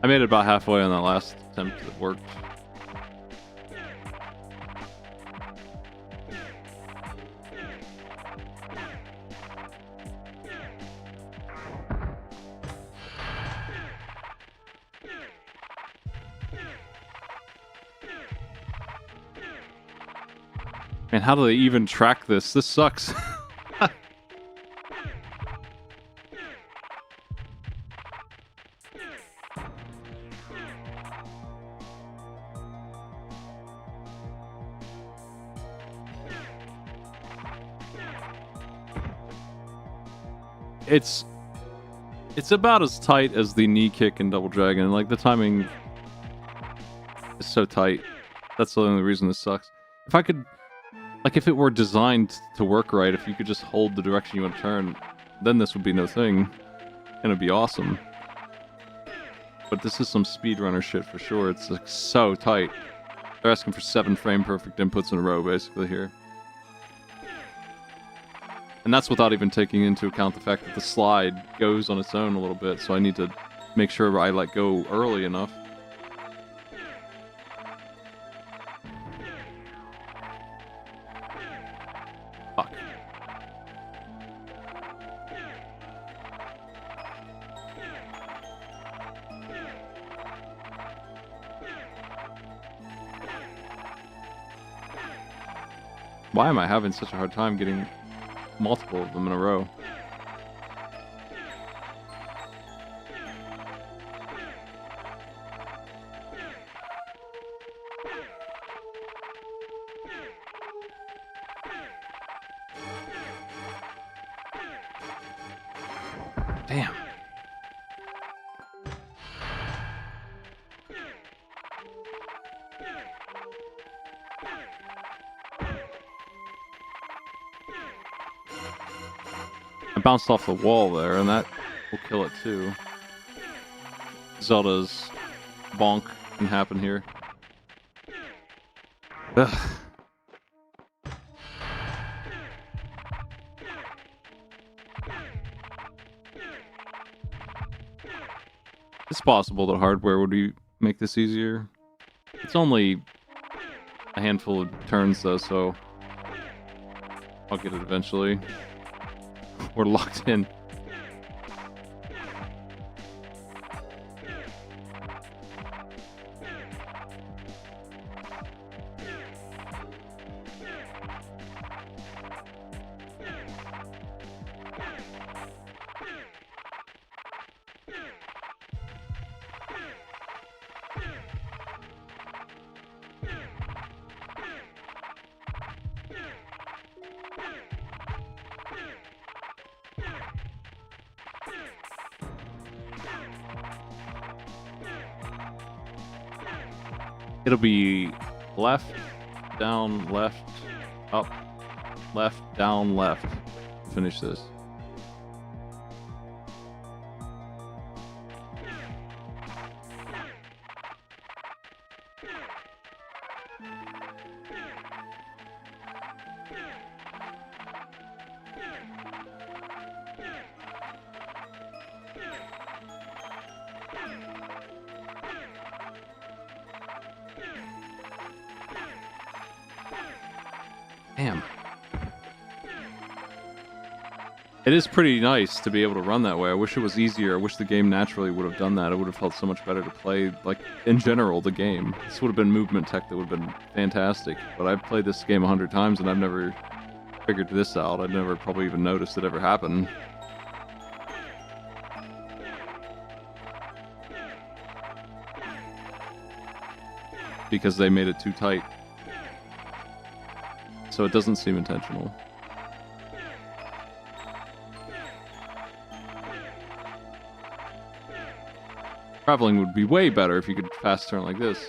I made it about halfway on that last attempt. It worked. Man, how do they even track this? This sucks. It's about as tight as the knee kick in Double Dragon. Like, the timing is so tight. That's the only reason this sucks. If I could... Like, if it were designed to work right, if you could just hold the direction you want to turn, then this would be no thing. And it'd be awesome. But this is some speedrunner shit for sure. It's like so tight. They're asking for 7 frame perfect inputs in a row, basically, here. And that's without even taking into account the fact that the slide goes on its own a little bit, so I need to make sure I let go early enough. Fuck. Why am I having such a hard time getting multiple of them in a row? Damn. I bounced off the wall there, and that will kill it too. Zelda's bonk can happen here. Ugh. It's possible that hardware would make this easier. It's only a handful of turns though, so I'll get it eventually. We're locked in. It'll be left, down, left, up, left, down, left. Finish this. Damn. It is pretty nice to be able to run that way. I wish it was easier. I wish the game naturally would have done that. It would have felt so much better to play, like, in general, the game. This would have been movement tech that would have been fantastic. But I've played this game 100 times and I've never figured this out. I've never probably even noticed it ever happened. Because they made it too tight. So it doesn't seem intentional. Traveling would be way better if you could fast turn like this.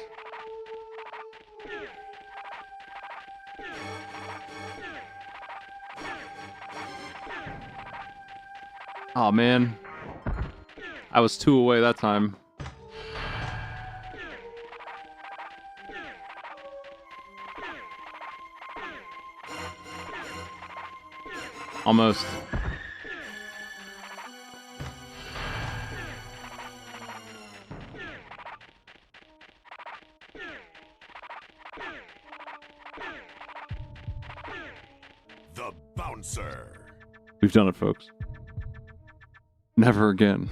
Oh man. I was 2 away that time. Almost. The bouncer. We've done it, folks. Never again.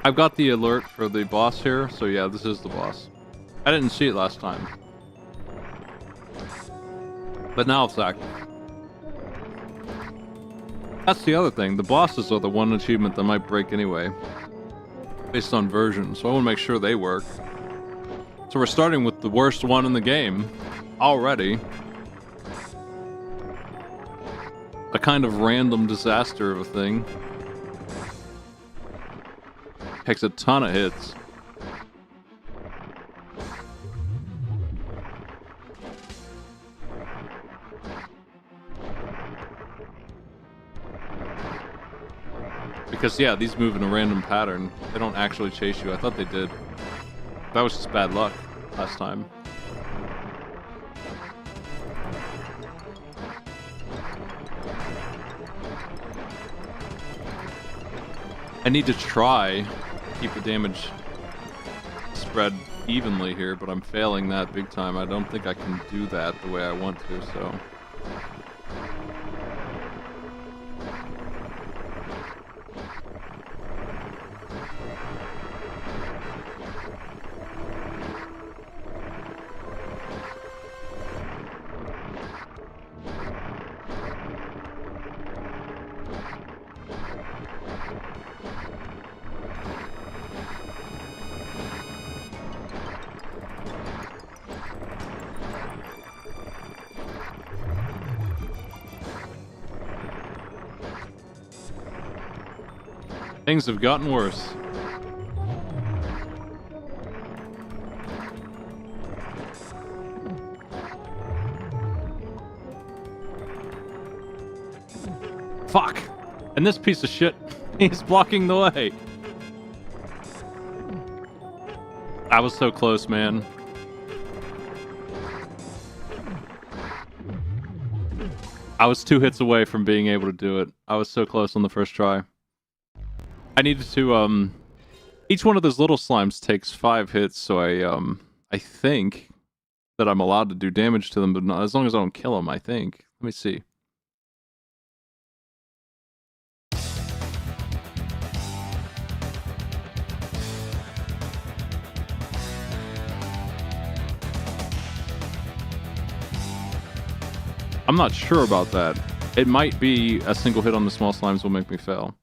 I've got the alert for the boss here, so yeah, this is the boss. I didn't see it last time. But now it's active. That's the other thing, the bosses are the one achievement that might break anyway. Based on version, so I want to make sure they work. So we're starting with the worst one in the game. Already. A kind of random disaster of a thing. Takes a ton of hits. Because yeah, these move in a random pattern. They don't actually chase you. I thought they did. That was just bad luck last time. I need to try to keep the damage spread evenly here, but I'm failing that big time. I don't think I can do that the way I want to, so... Things have gotten worse. Fuck! And this piece of shit, he's blocking the way. I was so close, man. I was 2 hits away from being able to do it. I was so close on the first try. I needed to, each one of those little slimes takes 5 hits, so I think that I'm allowed to do damage to them, but not, as long as I don't kill them, I think. Let me see. I'm not sure about that. It might be a single hit on the small slimes will make me fail.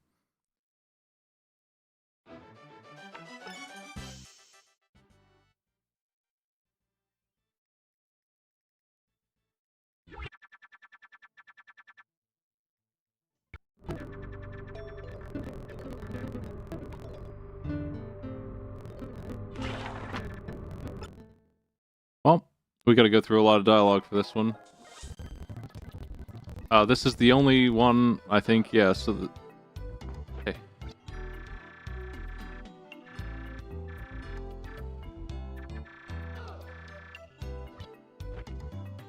Well, we gotta go through a lot of dialogue for this one. This is the only one, I think, yeah, so the... Okay.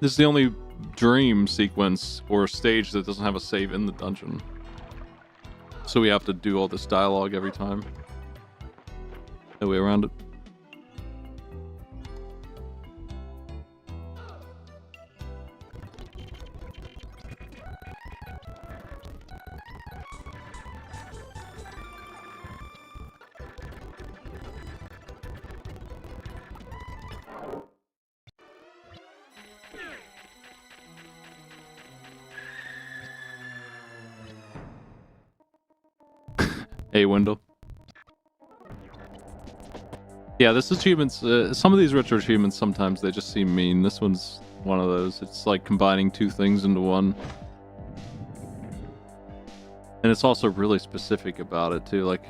This is the only dream sequence or stage that doesn't have a save in the dungeon. So we have to do all this dialogue every time. No way around it. Hey, Wendell. Yeah, this achievement's... some of these retro achievements, sometimes they just seem mean. This one's one of those. It's like combining two things into one. And it's also really specific about it, too. Like...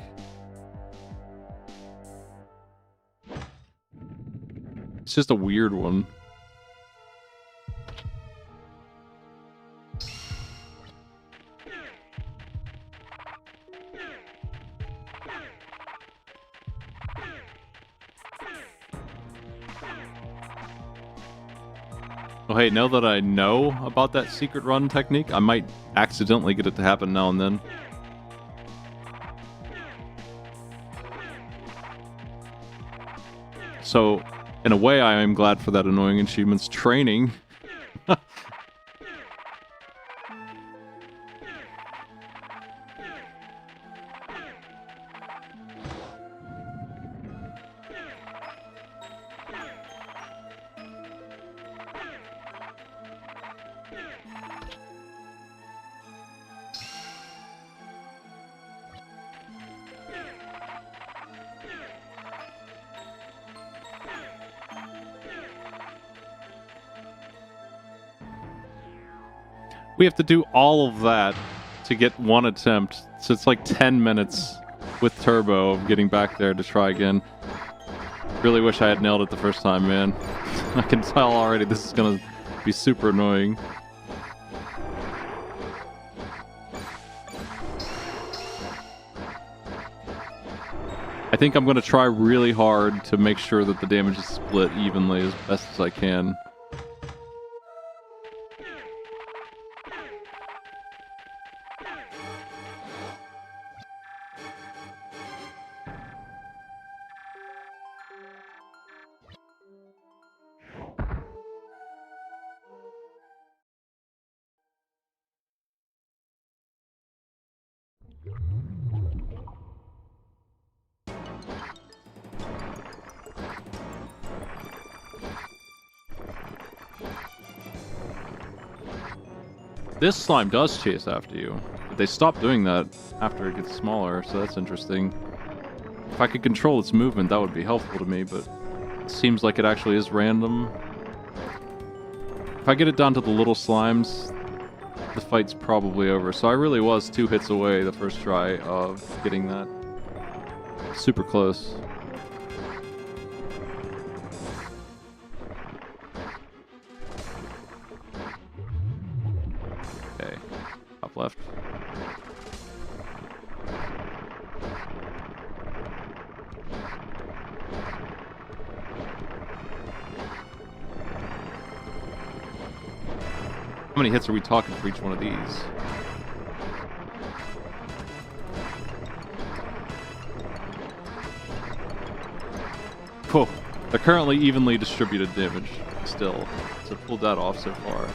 It's just a weird one. Oh, hey, now that I know about that secret run technique, I might accidentally get it to happen now and then. So, in a way, I am glad for that annoying achievement's training. We have to do all of that to get one attempt. So it's like 10 minutes with Turbo of getting back there to try again. Really wish I had nailed it the first time, man. I can tell already this is gonna be super annoying. I think I'm gonna try really hard to make sure that the damage is split evenly as best as I can. This slime does chase after you, but they stop doing that after it gets smaller, so that's interesting. If I could control its movement, that would be helpful to me, but it seems like it actually is random. If I get it down to the little slimes, the fight's probably over. So I really was 2 hits away the first try of getting that. Super close. Okay, top left. How many hits are we talking for each one of these? Whoa, they're currently evenly distributed damage still, so pulled that off so far.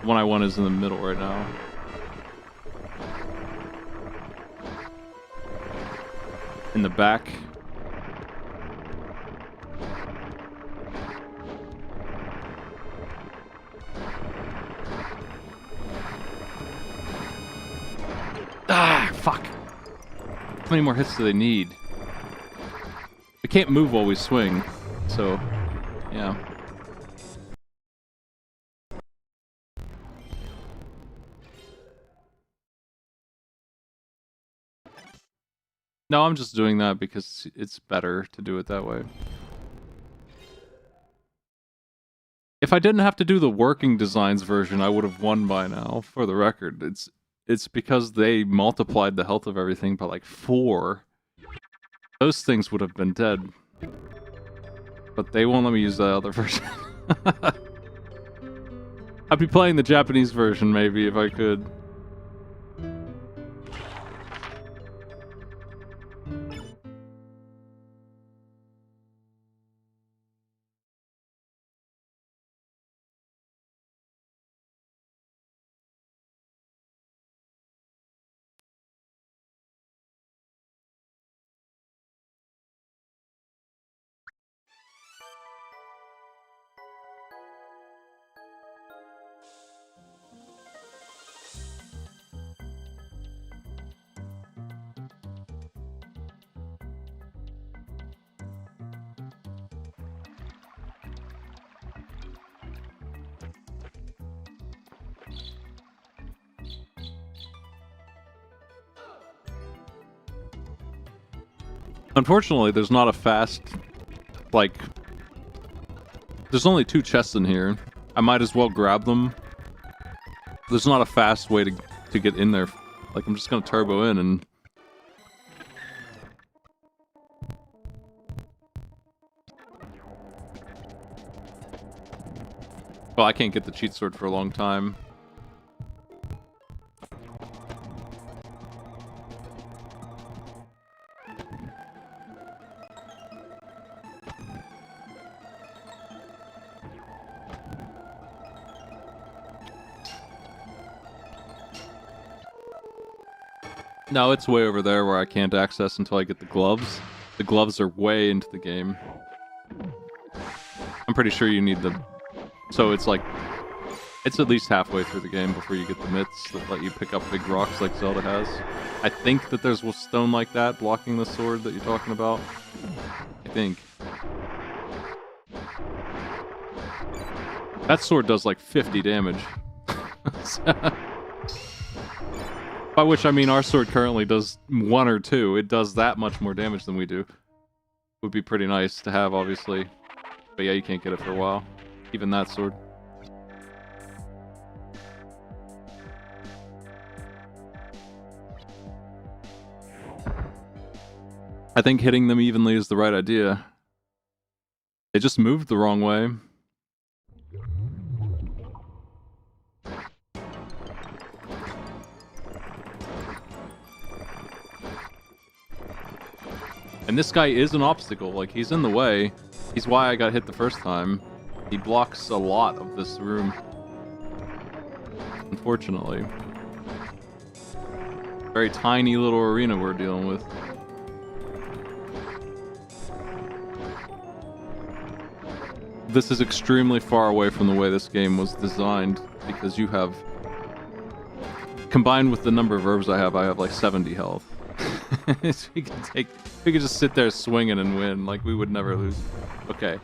The one I want is in the middle right now. the back. Ah, fuck. How many more hits do they need? We can't move while we swing, so, yeah. No, I'm just doing that because it's better to do it that way. If I didn't have to do the working designs version, I would have won by now, for the record. It's because they multiplied the health of everything by like 4. Those things would have been dead. But they won't let me use the other version. I'd be playing the Japanese version, maybe, if I could. Unfortunately, there's not a fast, like... There's only 2 chests in here. I might as well grab them. There's not a fast way to get in there. Like, I'm just gonna turbo in and... Well, I can't get the cheat sword for a long time. No, it's way over there where I can't access until I get the gloves. The gloves are way into the game. I'm pretty sure you need the... So it's like... It's at least halfway through the game before you get the mitts that let you pick up big rocks like Zelda has. I think that there's a stone like that blocking the sword that you're talking about. I think. That sword does like 50 damage. By which I mean our sword currently does 1 or 2. It does that much more damage than we do. Would be pretty nice to have, obviously. But yeah, you can't get it for a while. Even that sword. I think hitting them evenly is the right idea. They just moved the wrong way. And this guy is an obstacle, like, he's in the way. He's why I got hit the first time. He blocks a lot of this room. Unfortunately. Very tiny little arena we're dealing with. This is extremely far away from the way this game was designed, because you have... Combined with the number of herbs I have like 70 health. So we could just sit there swinging and win, like we would never lose. Okay.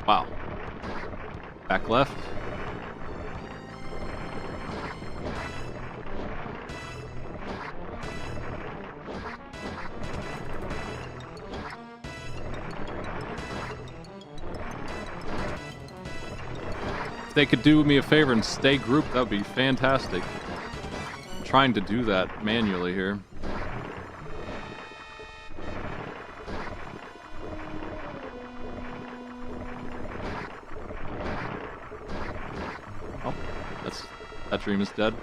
Wow. Back left. If they could do me a favor and stay grouped, that would be fantastic. I'm trying to do that manually here. Oh, that dream is dead.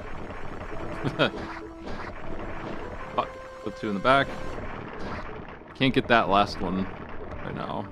Fuck, put 2 in the back. Can't get that last one right now.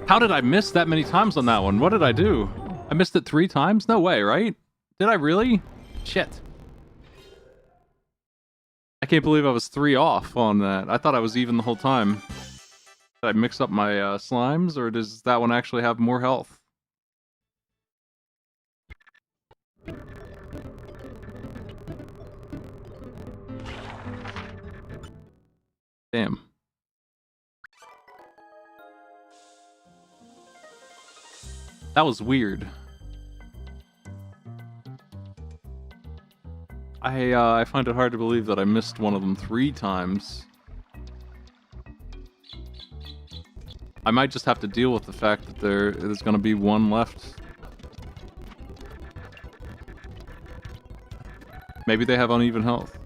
How did I miss that many times on that one? What did I do? I missed it 3 times? No way, right? Did I really? Shit. I can't believe I was 3 off on that. I thought I was even the whole time. Did I mix up my slimes, or does that one actually have more health? Damn. That was weird. I find it hard to believe that I missed one of them 3 times. I might just have to deal with the fact that there's gonna be one left. Maybe they have uneven health.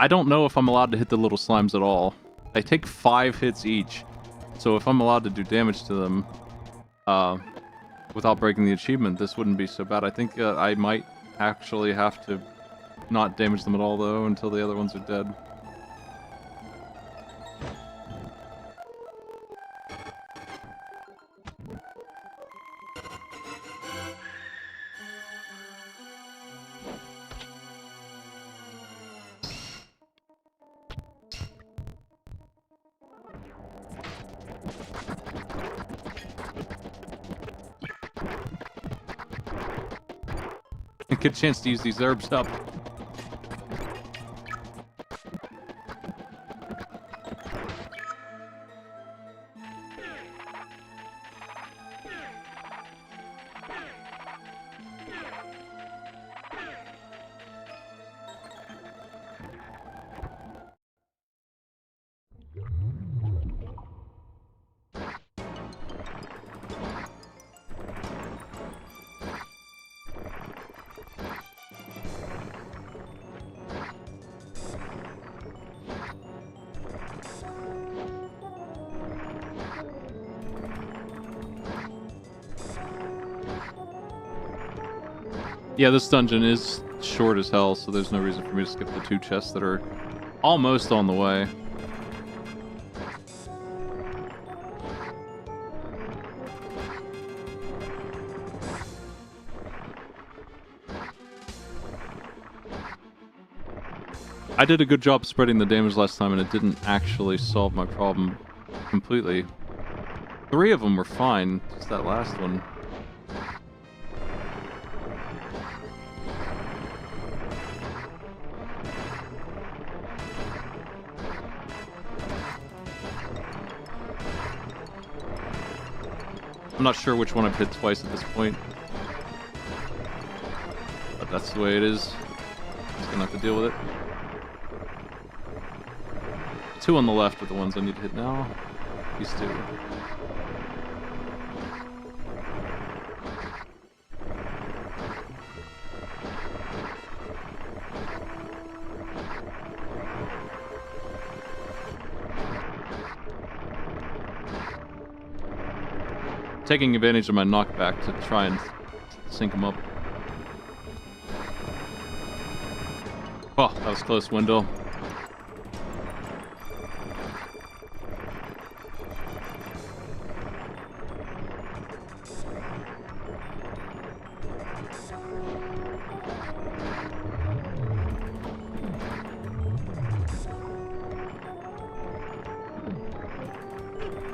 I don't know if I'm allowed to hit the little slimes at all. They take 5 hits each. So if I'm allowed to do damage to them without breaking the achievement, this wouldn't be so bad. I think I might actually have to not damage them at all, though, until the other ones are dead. A good chance to use these herbs up. Yeah, this dungeon is short as hell, so there's no reason for me to skip the 2 chests that are almost on the way. I did a good job spreading the damage last time, and it didn't actually solve my problem completely. 3 of them were fine, just that last one. I'm not sure which one I've hit twice at this point. But that's the way it is. Just gonna have to deal with it. 2 on the left are the ones I need to hit now. These 2. Taking advantage of my knockback to try and sync them up. Oh, that was close, Wendell.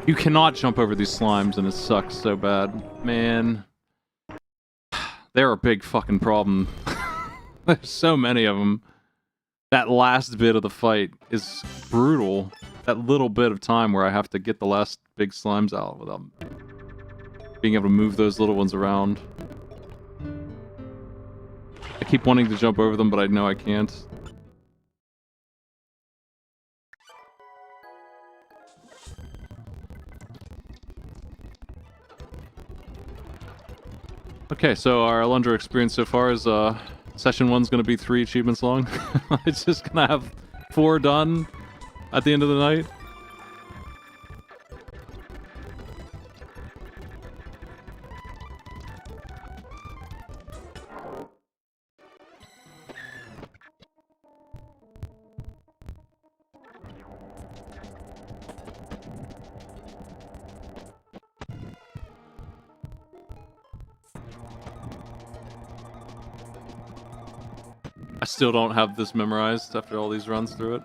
You cannot jump over these slimes, and it sucks so bad. Man. They're a big fucking problem. There's so many of them. That last bit of the fight is brutal. That little bit of time where I have to get the last big slimes out without being able to move those little ones around. I keep wanting to jump over them, but I know I can't. Okay, so our Alundra experience so far is session 1's gonna be 3 achievements long. It's just gonna have 4 done at the end of the night. I still don't have this memorized after all these runs through it.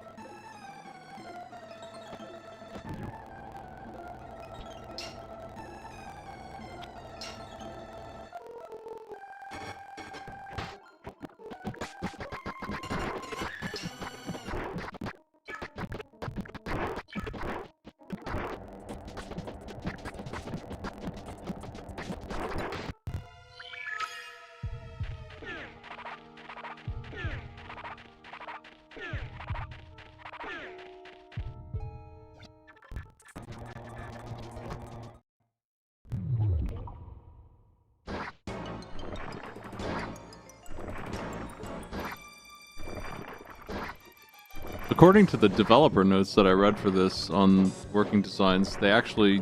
According to the developer notes that I read for this on Working Designs, they actually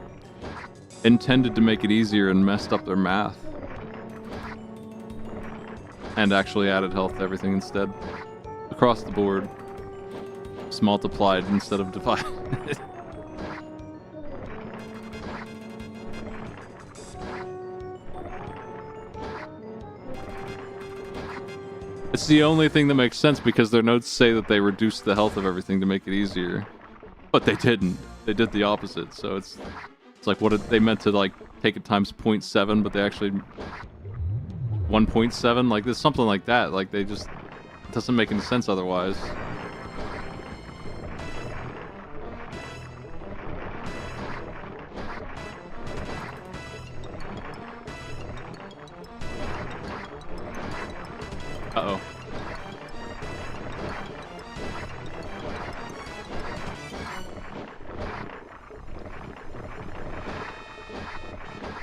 intended to make it easier and messed up their math. And actually added health to everything instead. Across the board. It's multiplied instead of divided. It's the only thing that makes sense because their notes say that they reduced the health of everything to make it easier. But they didn't. They did the opposite, so it's like they meant to like take it times 0.7, but they actually 1.7, like there's something like that. Like they just, it doesn't make any sense otherwise. Uh-oh.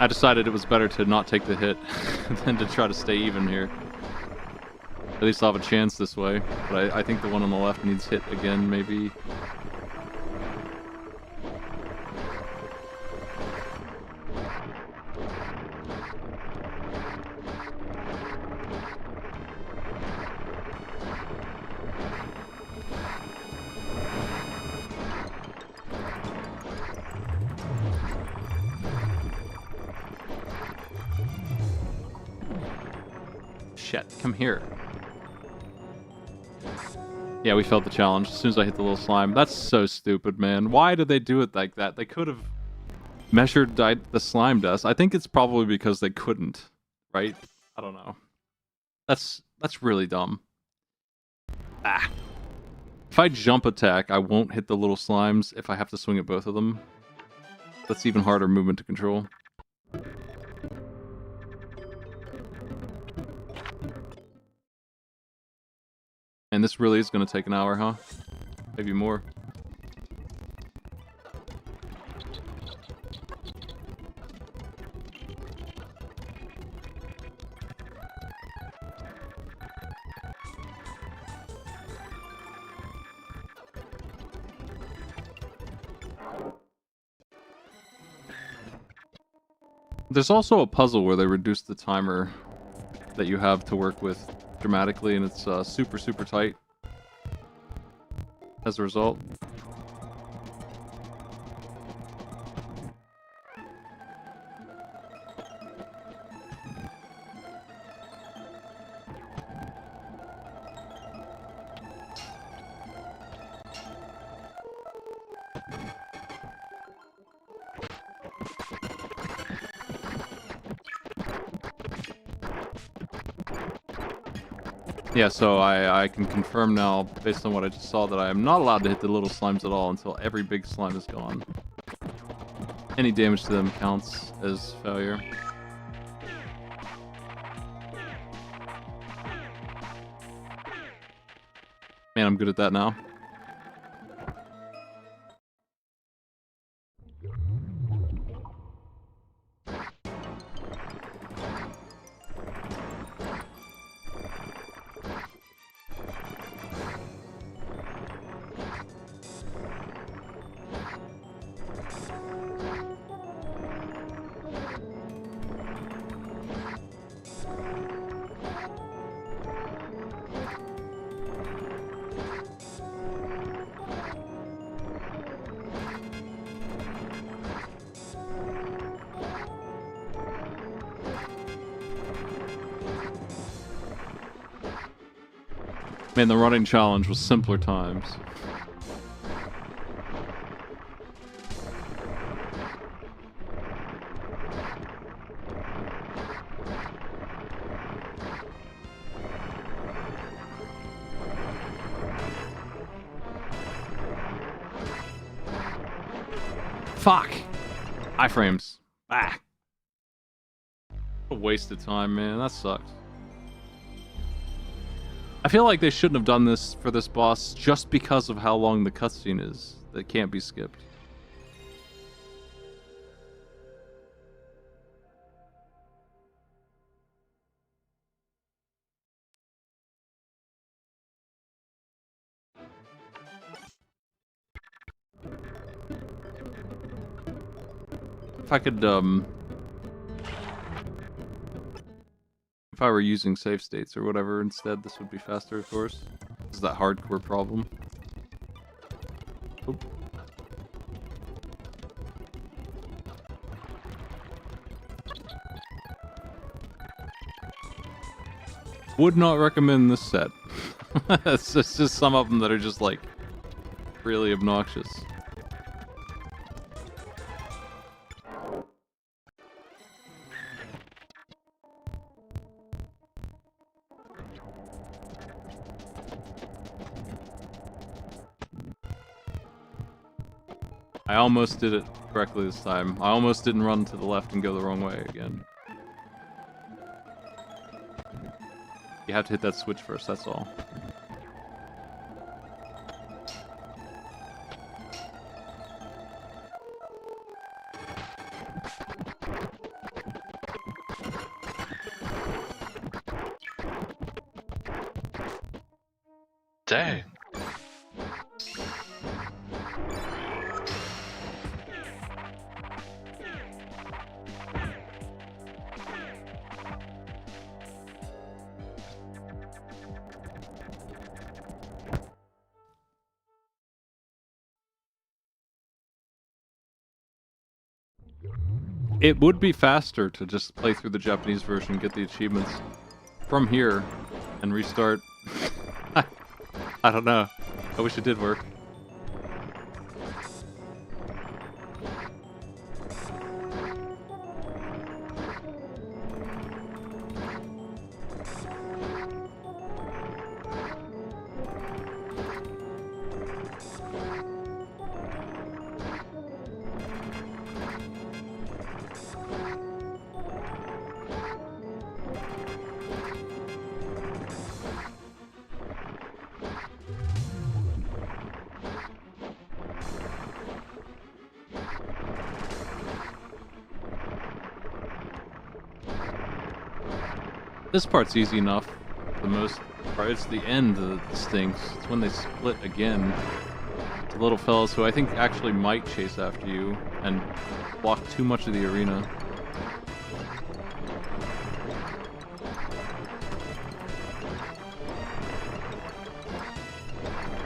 I decided it was better to not take the hit than to try to stay even here. At least I'll have a chance this way. But I think the one on the left needs hit again, maybe. Shit, come here. Yeah, we failed the challenge as soon as I hit the little slime. That's so stupid, man. Why did they do it like that? They could have measured the slime dust. I think it's probably because they couldn't, right? I don't know. That's really dumb. Ah. If I jump attack, I won't hit the little slimes if I have to swing at both of them. That's even harder movement to control. And this really is going to take an hour, huh? Maybe more. There's also a puzzle where they reduce the timer that you have to work with dramatically, and it's super, super tight as a result. Yeah, so I can confirm now, based on what I just saw, that I am not allowed to hit the little slimes at all until every big slime is gone. Any damage to them counts as failure. Man, I'm good at that now. Man, the running challenge was simpler times. Fuck! Iframes. Ah! A waste of time, man. That sucks. I feel like they shouldn't have done this for this boss just because of how long the cutscene is. That can't be skipped. If I could, if I were using save states or whatever instead, this would be faster, of course. This is that hardcore problem. Oop. Would not recommend this set. It's just some of them that are just like really obnoxious. I almost did it correctly this time. I almost didn't run to the left and go the wrong way again. You have to hit that switch first, that's all. Dang. It would be faster to just play through the Japanese version, get the achievements from here, and restart. I don't know. I wish it did work. This part's easy enough. The most part, it's the end that stinks. It's when they split again. The little fellas who I think actually might chase after you and block too much of the arena.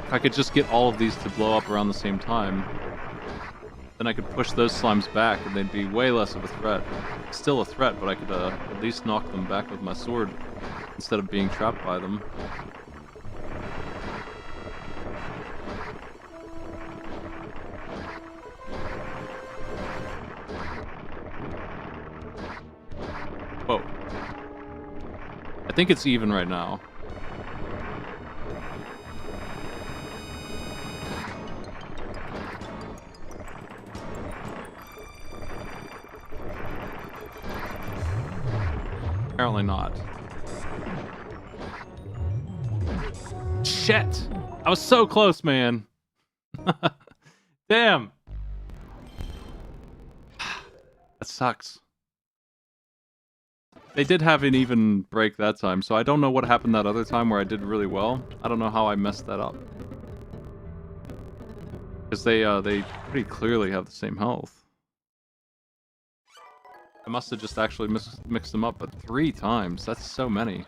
If I could just get all of these to blow up around the same time, then I could push those slimes back and they'd be way less of a threat. Still a threat, but I could at least knock them back with my sword instead of being trapped by them. Whoa. I think it's even right now. Apparently not. Shit! I was so close, man. Damn! That sucks. They did have an even break that time, so I don't know what happened that other time where I did really well. I don't know how I messed that up. Because they pretty clearly have the same health. I must have just actually mixed them up, but 3 times. That's so many.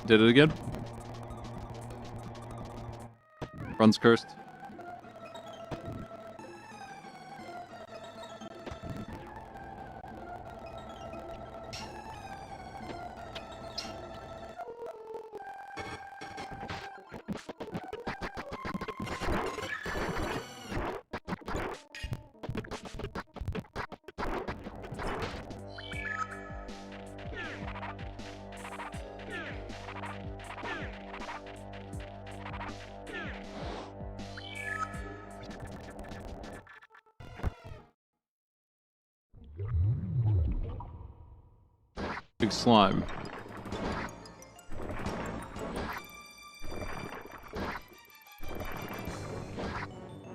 Did it again. Run's cursed. Big slime.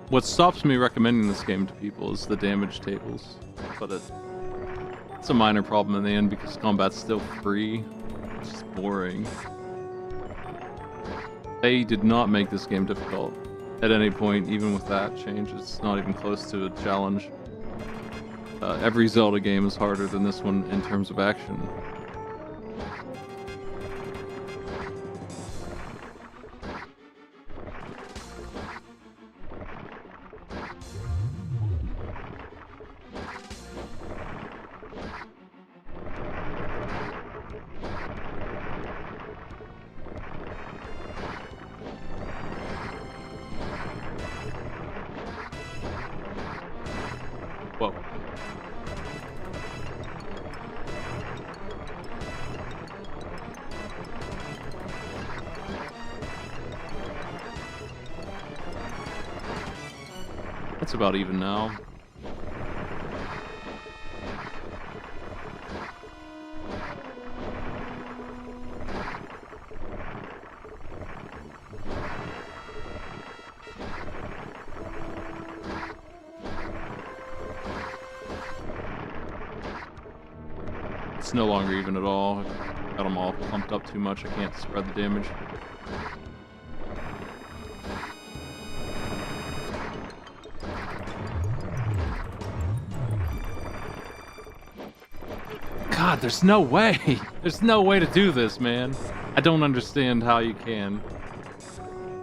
What stops me recommending this game to people is the damage tables, but it's a minor problem in the end because combat's still free. It's just boring. They did not make this game difficult at any point, even with that change. It's not even close to a challenge. Every Zelda game is harder than this one in terms of action. Whoa. That's about even now. It's no longer even at all. Got them all pumped up too much. I can't spread the damage. God, there's no way. There's no way to do this, man. I don't understand how you can.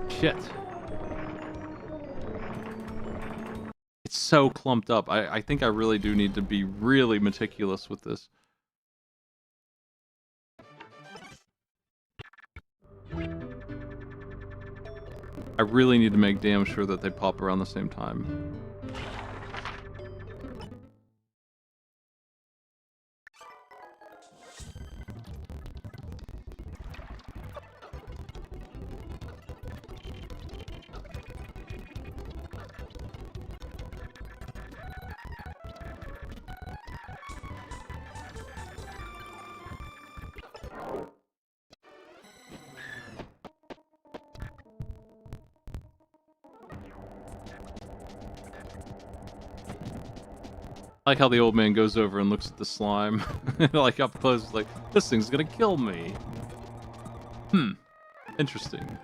Shit. It's so clumped up. I think I really do need to be really meticulous with this. I really need to make damn sure that they pop around the same time. I like how the old man goes over and looks at the slime, like up close, like, this thing's gonna kill me. Interesting.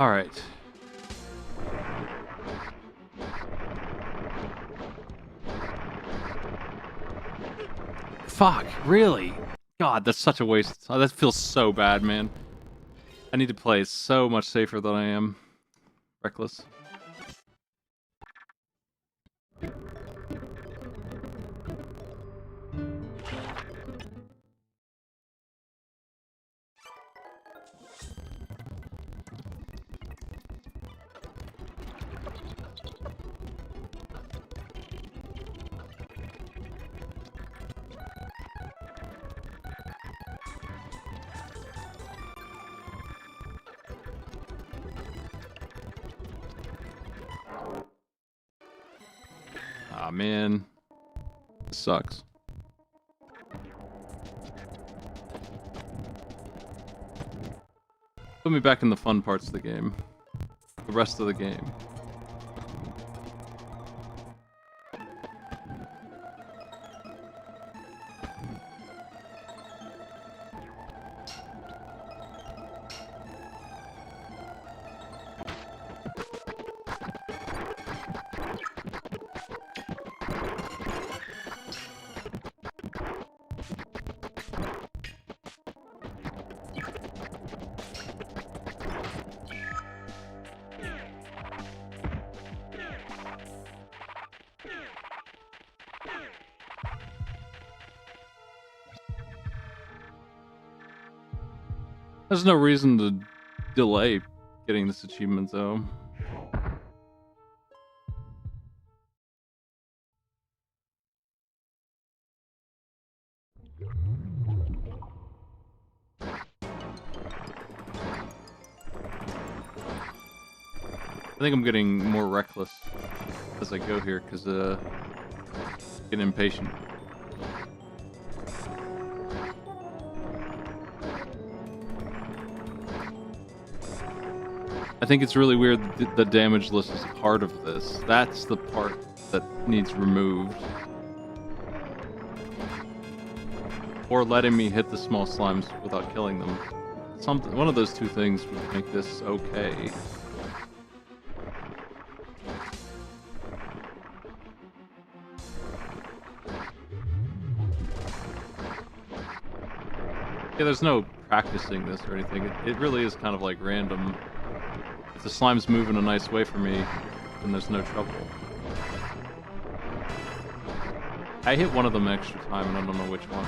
All right. Fuck, really? God, that's such a waste. Oh, that feels so bad, man. I need to play so much safer than I am. Reckless. Ah, man. This sucks. Put me back in the fun parts of the game. The rest of the game. There's no reason to delay getting this achievement, though. I think I'm getting more reckless as I go here, because getting impatient. I think it's really weird that the damage list is part of this. That's the part that needs removed. Or letting me hit the small slimes without killing them. One of those two things would make this okay. Yeah, there's no practicing this or anything. It really is kind of like random. If the slimes move in a nice way for me, then there's no trouble. I hit one of them extra time and I don't know which one.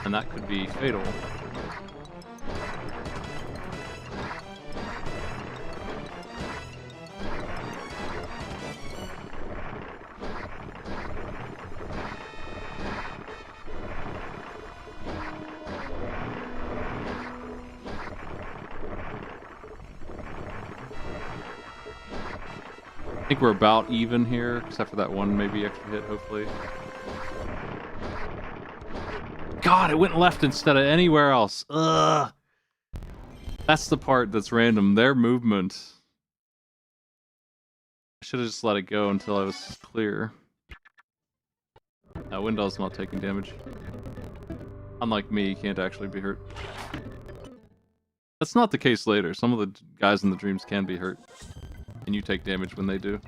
And that could be fatal. I think we're about even here, except for that one maybe extra hit, hopefully. God, it went left instead of anywhere else. Ugh. That's the part that's random. Their movement. I should have just let it go until I was clear. Window's not taking damage. Unlike me, he can't actually be hurt. That's not the case later. Some of the guys in the dreams can be hurt. And you take damage when they do.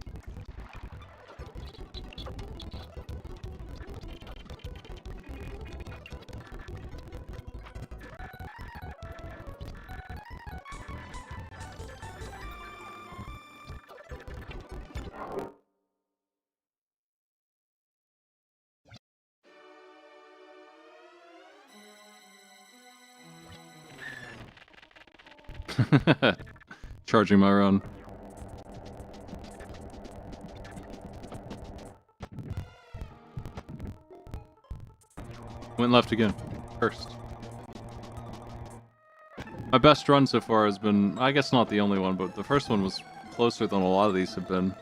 Charging my run. Went left again. Cursed. My best run so far has been, I guess not the only one, but the first one was closer than a lot of these have been.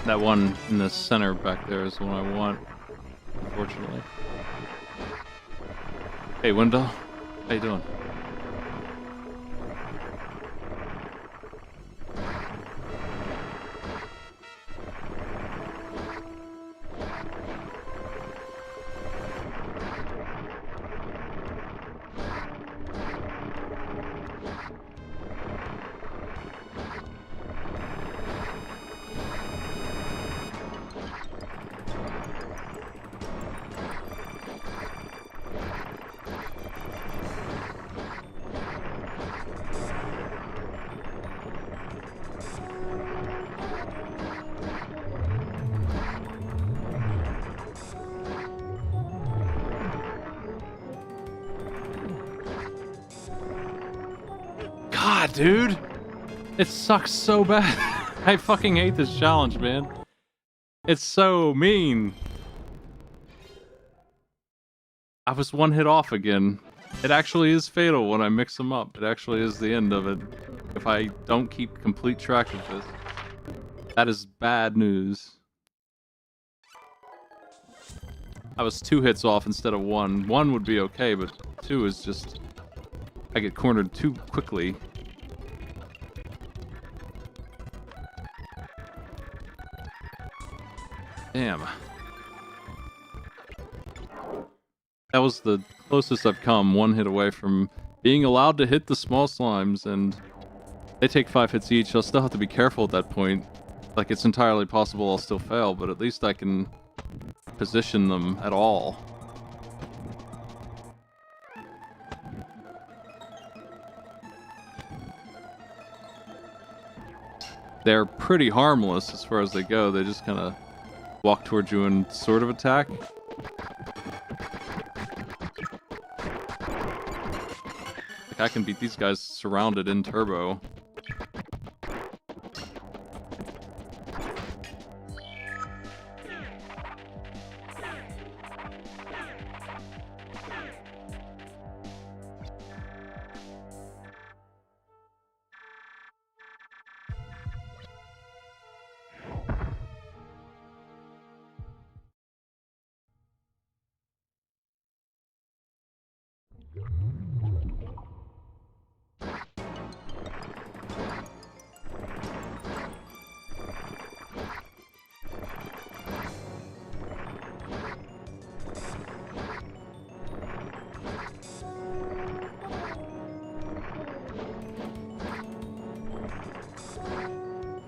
That one in the center back there is the one I want, unfortunately. Hey, Wendell. How you doing? God, dude! It sucks so bad. I fucking hate this challenge, man. It's so mean. I was one hit off again. It actually is fatal when I mix them up. It actually is the end of it. If I don't keep complete track of this. That is bad news. I was 2 hits off instead of 1. 1 would be okay, but 2 is just... I get cornered too quickly. Damn. That was the closest I've come, 1 hit away from being allowed to hit the small slimes, and they take 5 hits each. I'll still have to be careful at that point. Like, it's entirely possible I'll still fail, but at least I can position them at all. They're pretty harmless as far as they go. They just kind of walk towards you and sort of attack. Like, I can beat these guys surrounded in turbo.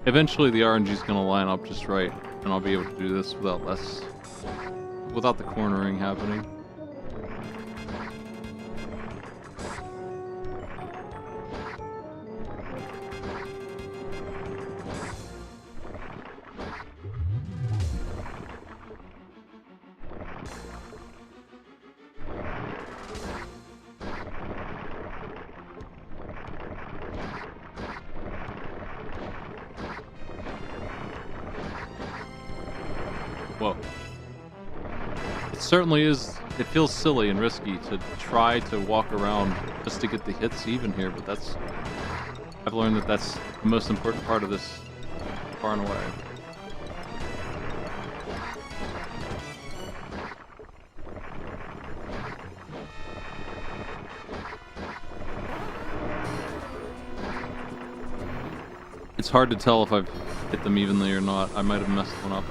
Eventually the RNG is gonna line up just right, and I'll be able to do this without the cornering happening. Whoa. It certainly is, it feels silly and risky to try to walk around just to get the hits even here, but I've learned that that's the most important part of this far and away. It's hard to tell if I've hit them evenly or not. I might have messed one up.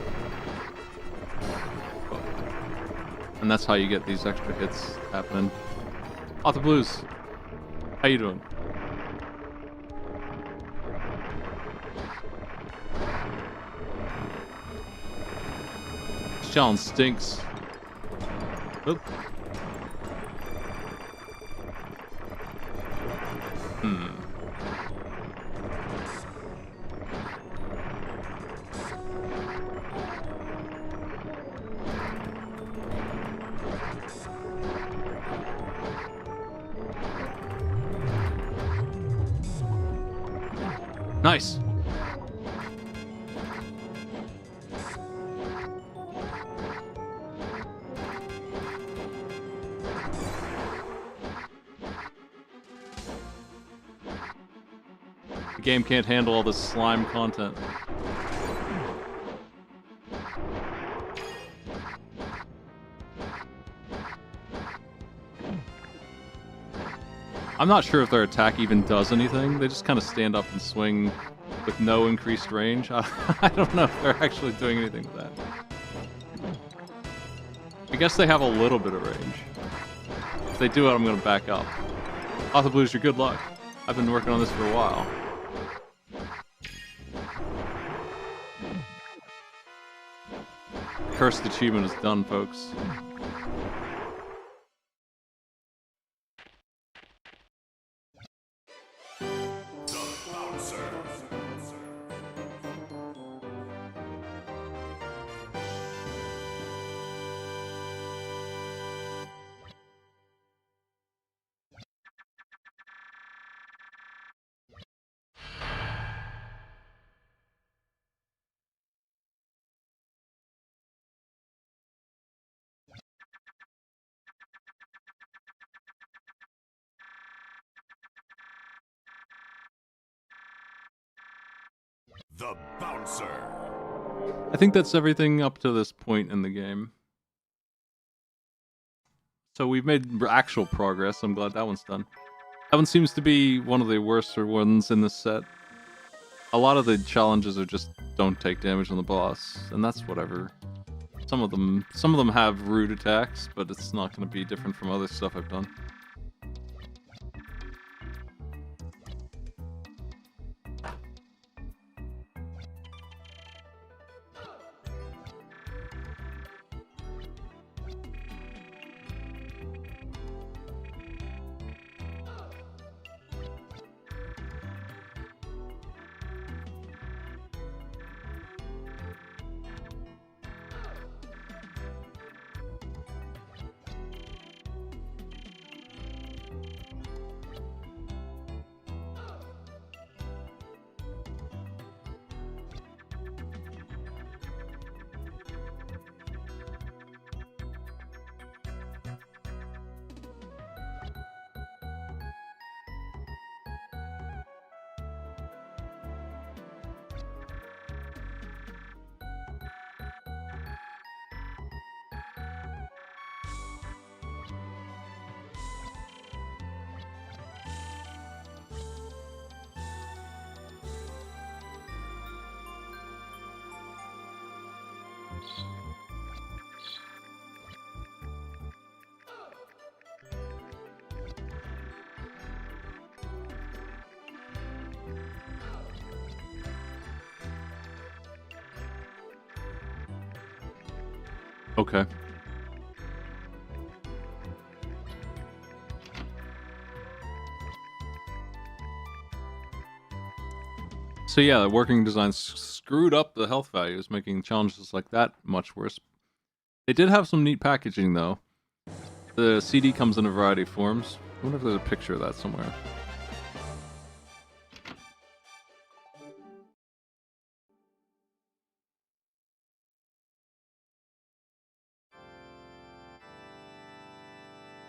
And that's how you get these extra hits happening. Author Blues, how you doing? This challenge stinks. Oop. Nice. The game can't handle all this slime content. I'm not sure if their attack even does anything. They just kind of stand up and swing with no increased range. I don't know if they're actually doing anything with that. I guess they have a little bit of range. If they do it, I'm going to back up. Author Blues, your good luck. I've been working on this for a while. Cursed achievement is done, folks. The Bouncer. I think that's everything up to this point in the game. So we've made actual progress. I'm glad that one's done. That one seems to be one of the worser ones in this set. A lot of the challenges are just don't take damage on the boss, and that's whatever. Some of them have rude attacks, but it's not going to be different from other stuff I've done. Okay. So yeah, the working design screwed up the health values, making challenges like that much worse. They did have some neat packaging though. The CD comes in a variety of forms. I wonder if there's a picture of that somewhere.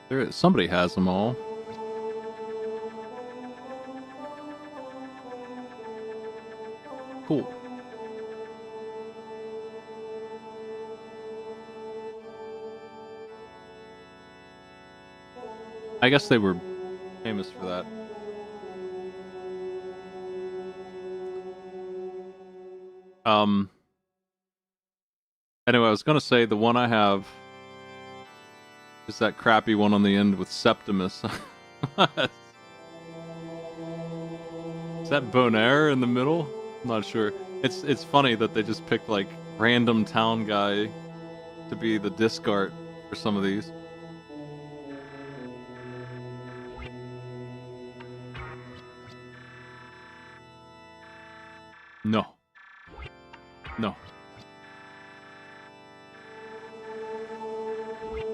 There is, somebody has them all. Cool. I guess they were famous for that. Anyway, I was gonna say the one I have is that crappy one on the end with Septimus. Is that Bonaire in the middle? I'm not sure. It's funny that they just picked like random town guy to be the disc art for some of these. No. No.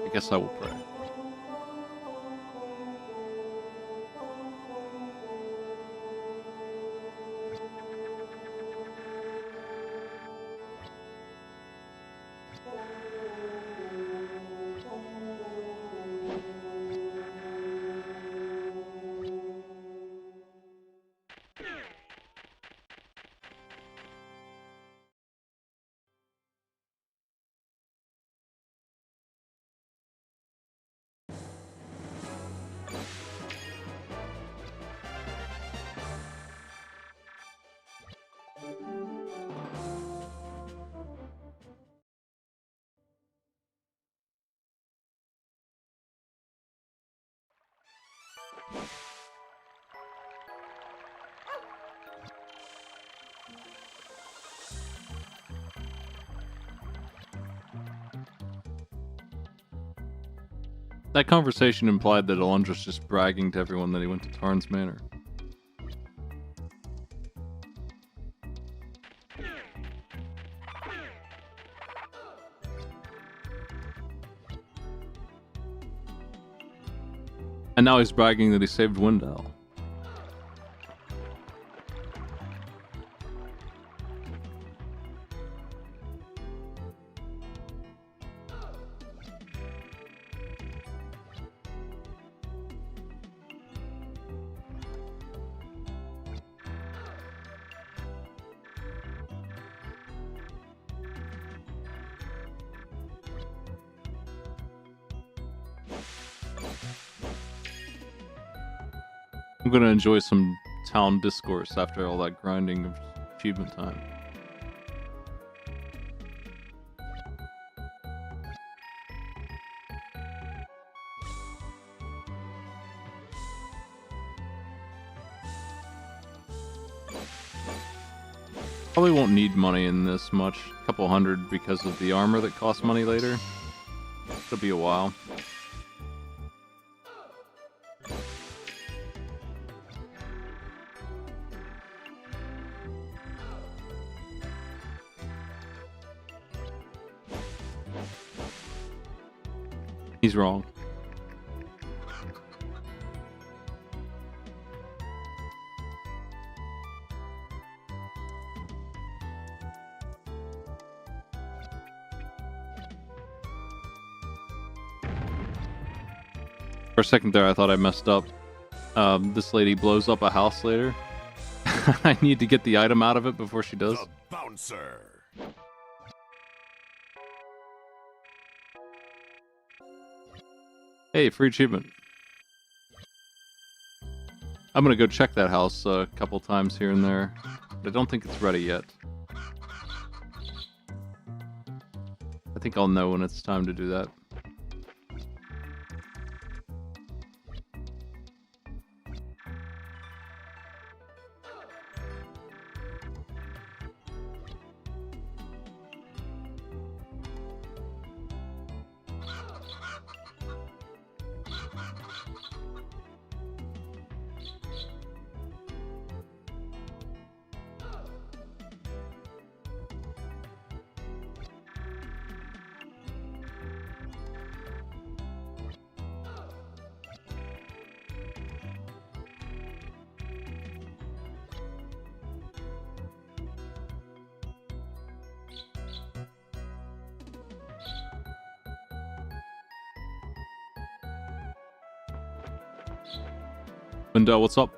I guess I will pray. That conversation implied that Alundra's just bragging to everyone that he went to Tarn's Manor. And now he's bragging that he saved Windell. I'm gonna enjoy some town discourse after all that grinding of achievement time. Probably won't need money in this much. A couple hundred because of the armor that costs money later. It'll be a while. He's wrong. For a second there, I thought I messed up. This lady blows up a house later. I need to get the item out of it before she does. The bouncer. Hey, free achievement. I'm gonna go check that house a couple times here and there, but I don't think it's ready yet. I think I'll know when it's time to do that. Windell, what's up?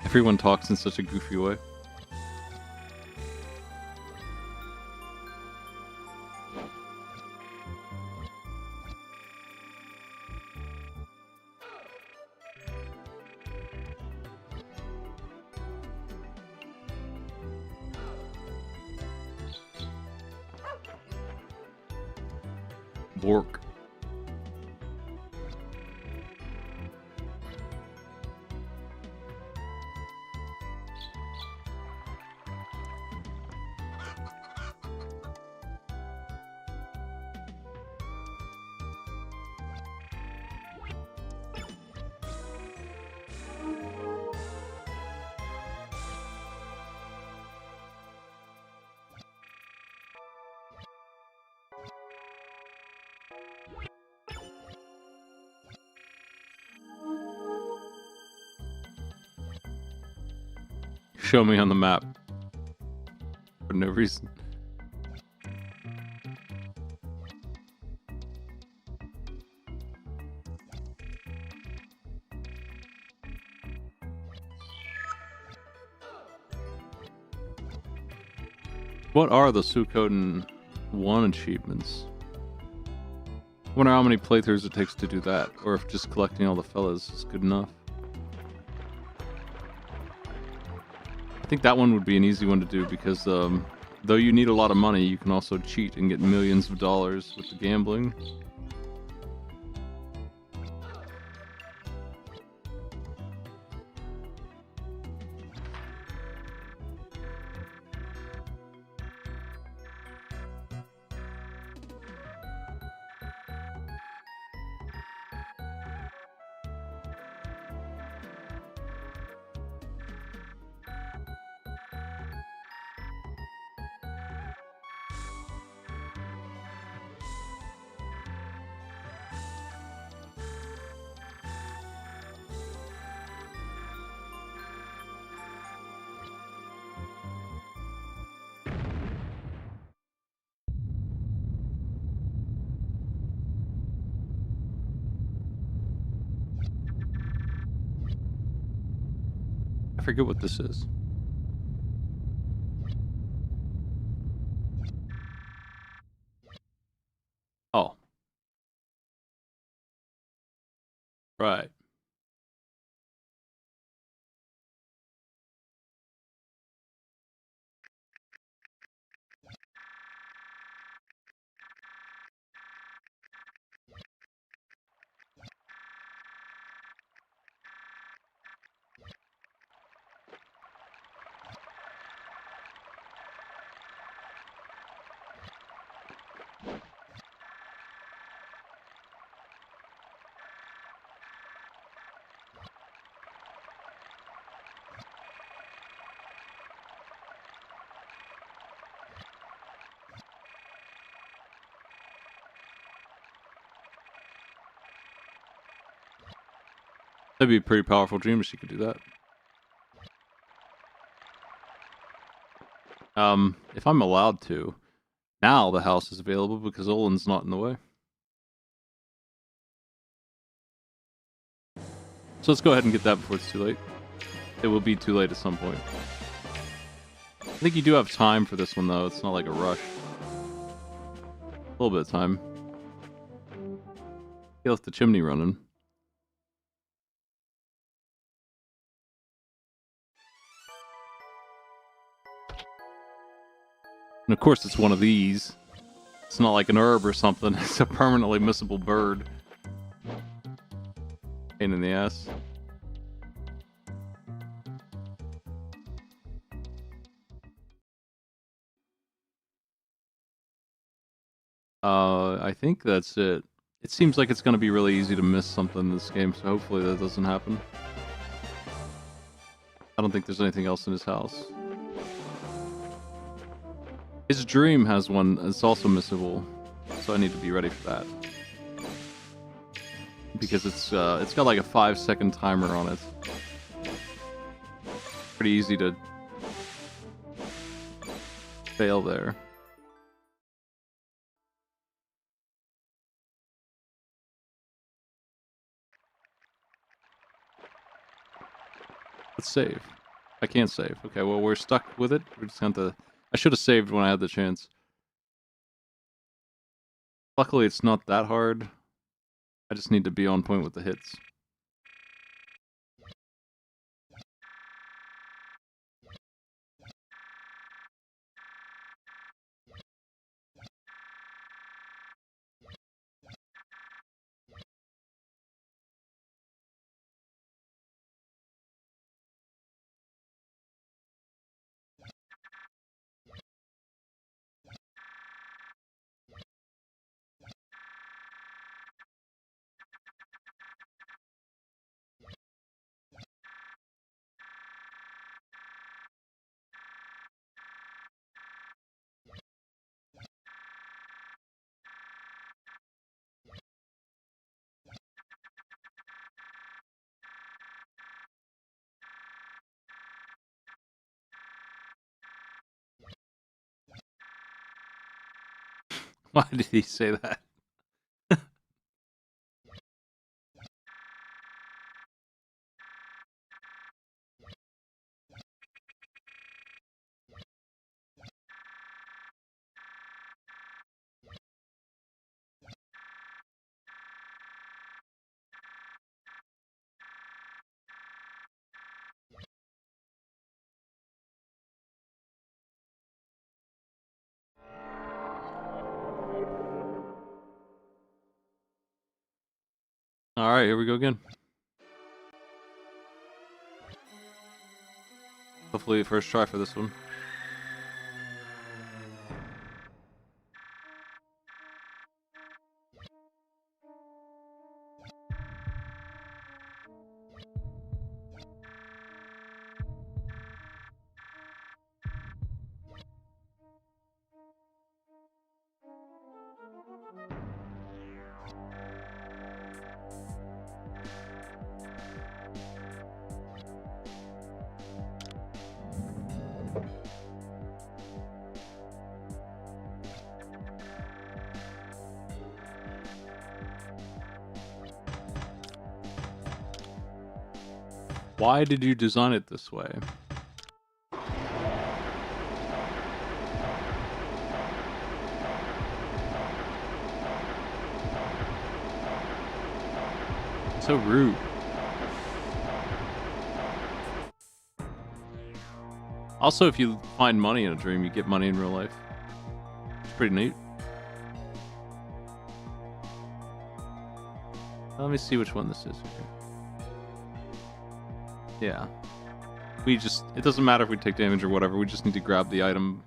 Everyone talks in such a goofy way. Bork. Show me on the map. For no reason. What are the Suikoden 1 achievements? I wonder how many playthroughs it takes to do that, or if just collecting all the fellas is good enough. I think that one would be an easy one to do because though you need a lot of money, you can also cheat and get millions of dollars with the gambling. I forget what this is. Oh. Right. That'd be a pretty powerful dream if she could do that. If I'm allowed to, now the house is available because Olin's not in the way. So let's go ahead and get that before it's too late. It will be too late at some point. I think you do have time for this one, though. It's not like a rush. A little bit of time. He left the chimney running. And of course, it's one of these. It's not like an herb or something. It's a permanently missable bird. Pain in the ass. I think that's it. It seems like it's going to be really easy to miss something in this game, so hopefully that doesn't happen. I don't think there's anything else in his house. His dream has one that's also missable, so I need to be ready for that. Because it's got like a 5-second timer on it. Pretty easy to fail there. Let's save. I can't save. Okay, well, we're stuck with it. We're just going to... I should have saved when I had the chance. Luckily, it's not that hard. I just need to be on point with the hits. Why did he say that? Alright, here we go again. Hopefully first try for this one. Why did you design it this way? So rude. Also, if you find money in a dream, you get money in real life. It's pretty neat. Let me see which one this is. Yeah. It doesn't matter if we take damage or whatever, we just need to grab the item.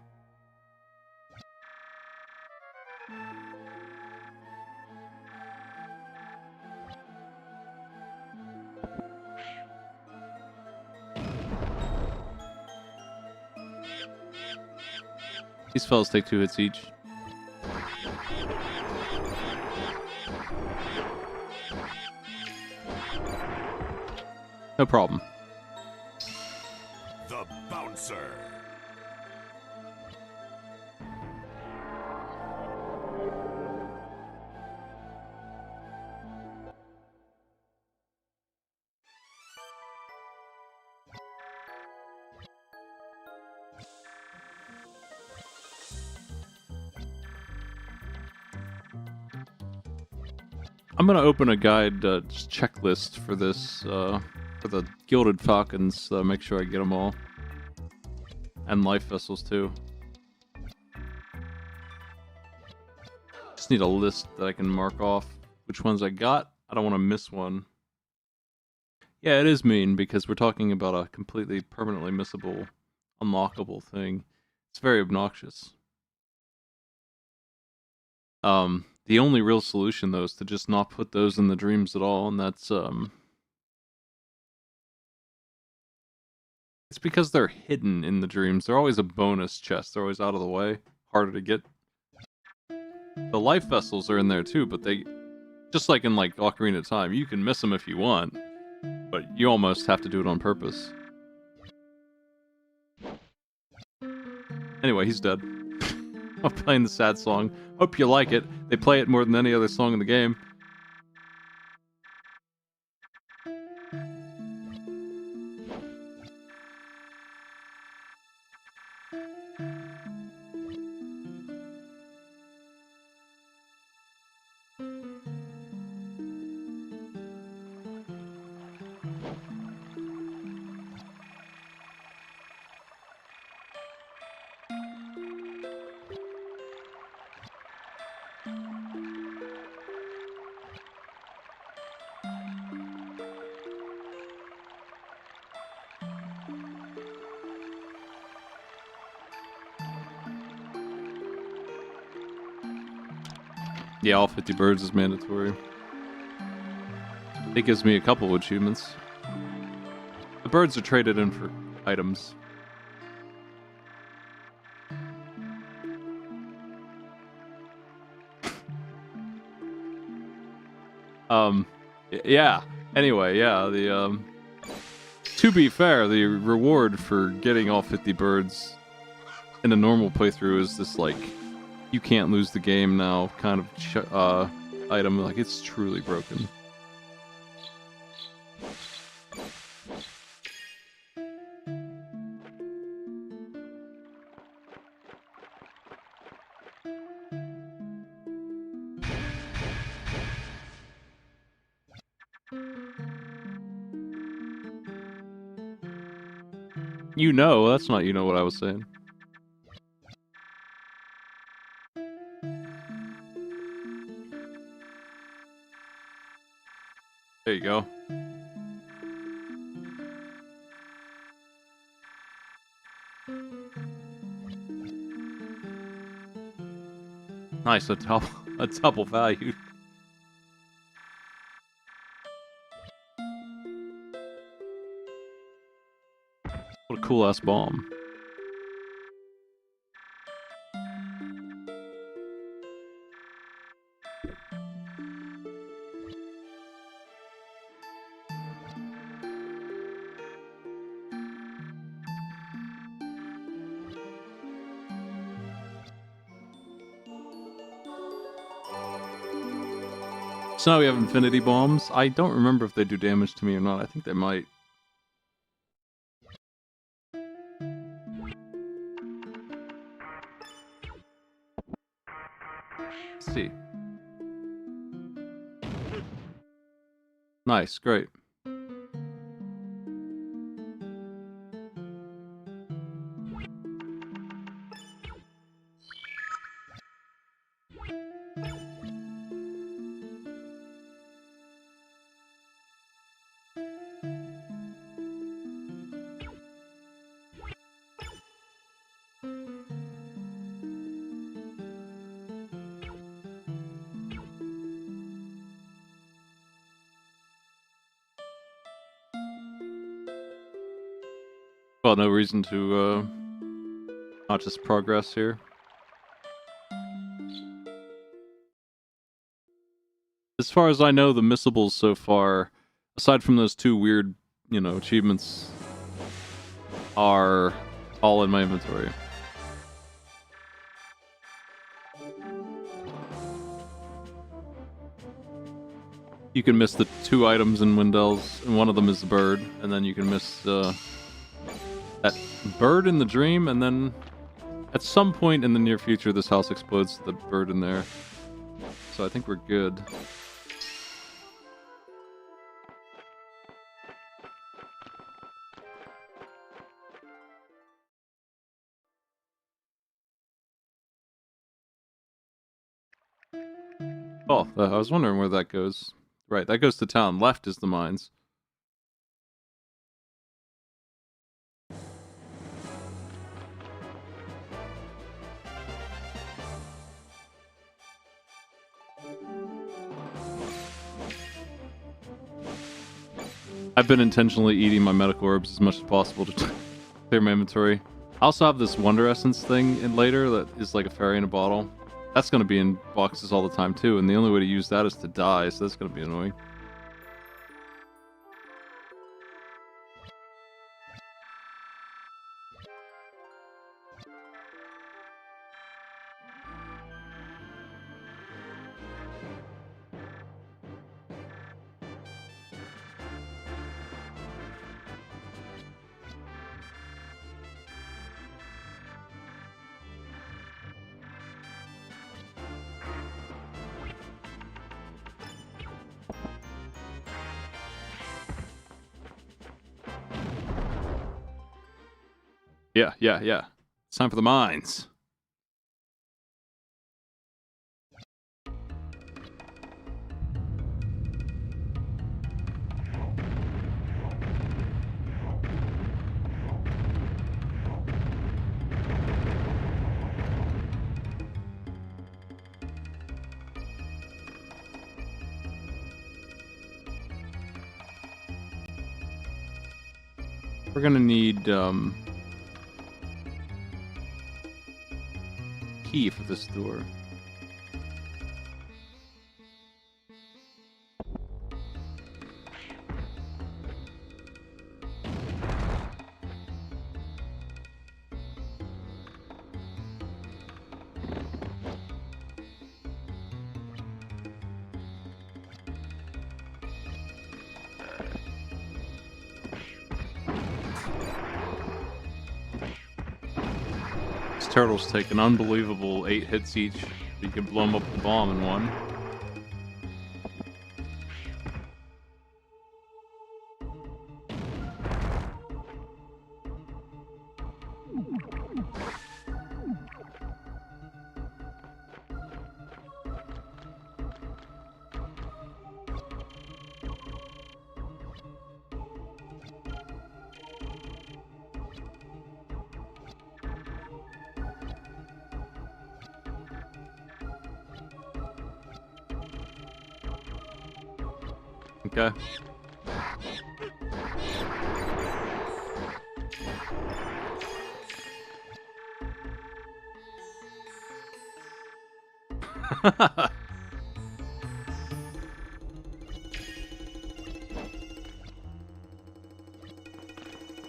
These fellas take 2 hits each. No problem. The Bouncer. I'm gonna open a guide checklist for this, for the Gilded Falcons, make sure I get them all. And Life Vessels too. Just need a list that I can mark off which ones I got. I don't want to miss one. Yeah, it is mean because we're talking about a completely permanently missable, unlockable thing. It's very obnoxious. The only real solution though is to just not put those in the dreams at all, and that's it's because they're hidden in the dreams. They're always a bonus chest. They're always out of the way, harder to get. The life vessels are in there too, but they, just like in like Ocarina of Time, you can miss them if you want, but you almost have to do it on purpose. Anyway, he's dead. I'm playing the sad song. Hope you like it. They play it more than any other song in the game. Yeah, all 50 birds is mandatory. It gives me a couple of achievements. The birds are traded in for items. Yeah. Anyway, yeah, to be fair, the reward for getting all 50 birds in a normal playthrough is this, like, you can't lose the game now kind of item. Like, it's truly broken. You know, that's not what I was saying. There you go. Nice, a double value. What a cool ass bomb. So now we have infinity bombs. I don't remember if they do damage to me or not. I think they might. Let's see. Nice, great. Well, no reason to not just progress here. As far as I know, the missables so far, aside from those 2 weird, achievements, are all in my inventory. You can miss the 2 items in Wendell's, and one of them is the bird, and then you can miss that bird in the dream, and then at some point in the near future, this house explodes the bird in there. So I think we're good. Oh, I was wondering where that goes. Right, that goes to town. Left is the mines. I've been intentionally eating my medical herbs as much as possible to clear my inventory. I also have this Wonder Essence thing in later that is like a fairy in a bottle. That's going to be in boxes all the time too, and the only way to use that is to die, so that's going to be annoying. Yeah. It's time for the mines. We're gonna need key for this door. Turtles take an unbelievable 8 hits each. You can blow them up with the bomb in one. Okay. I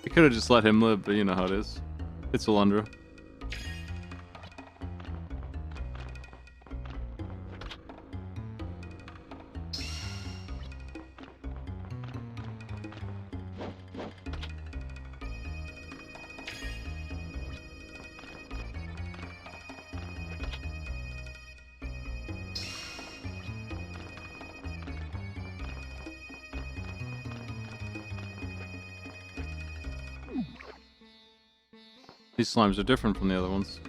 could have just let him live, but you know how it is. It's Alundra. These slimes are different from the other ones.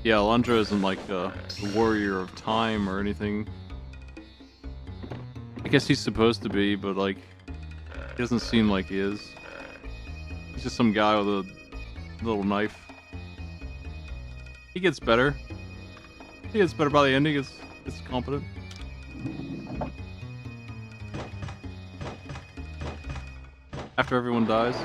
Yeah, Alundra isn't like a warrior of time or anything. I guess he's supposed to be, but like, he doesn't seem like he is. He's just some guy with a little knife. He gets better. He gets better by the end. He gets competent. After everyone dies.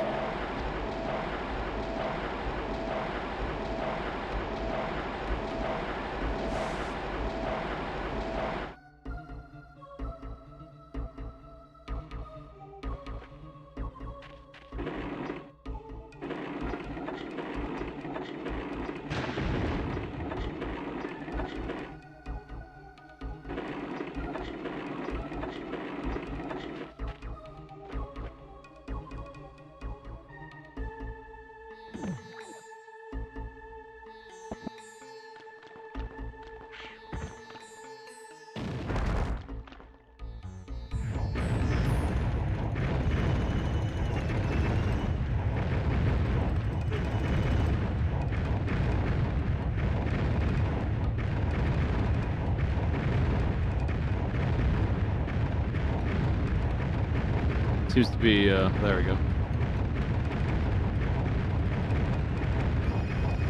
Seems to be, there we go.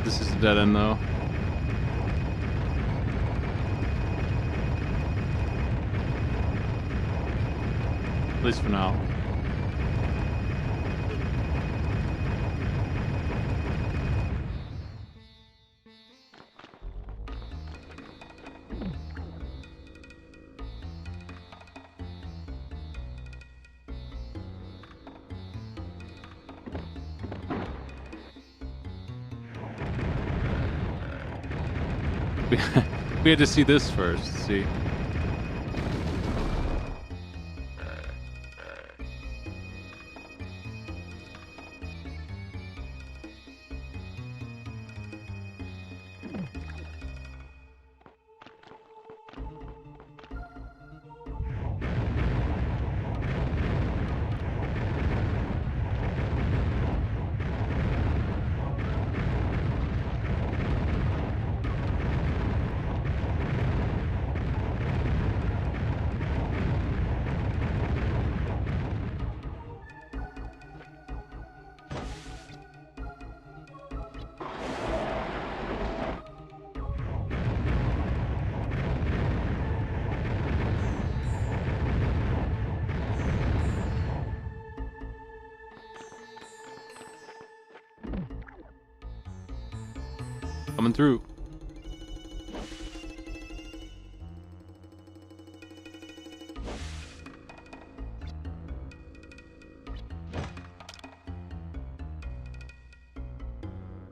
This is a dead end, though. At least for now. We had to see this first, see. Coming through.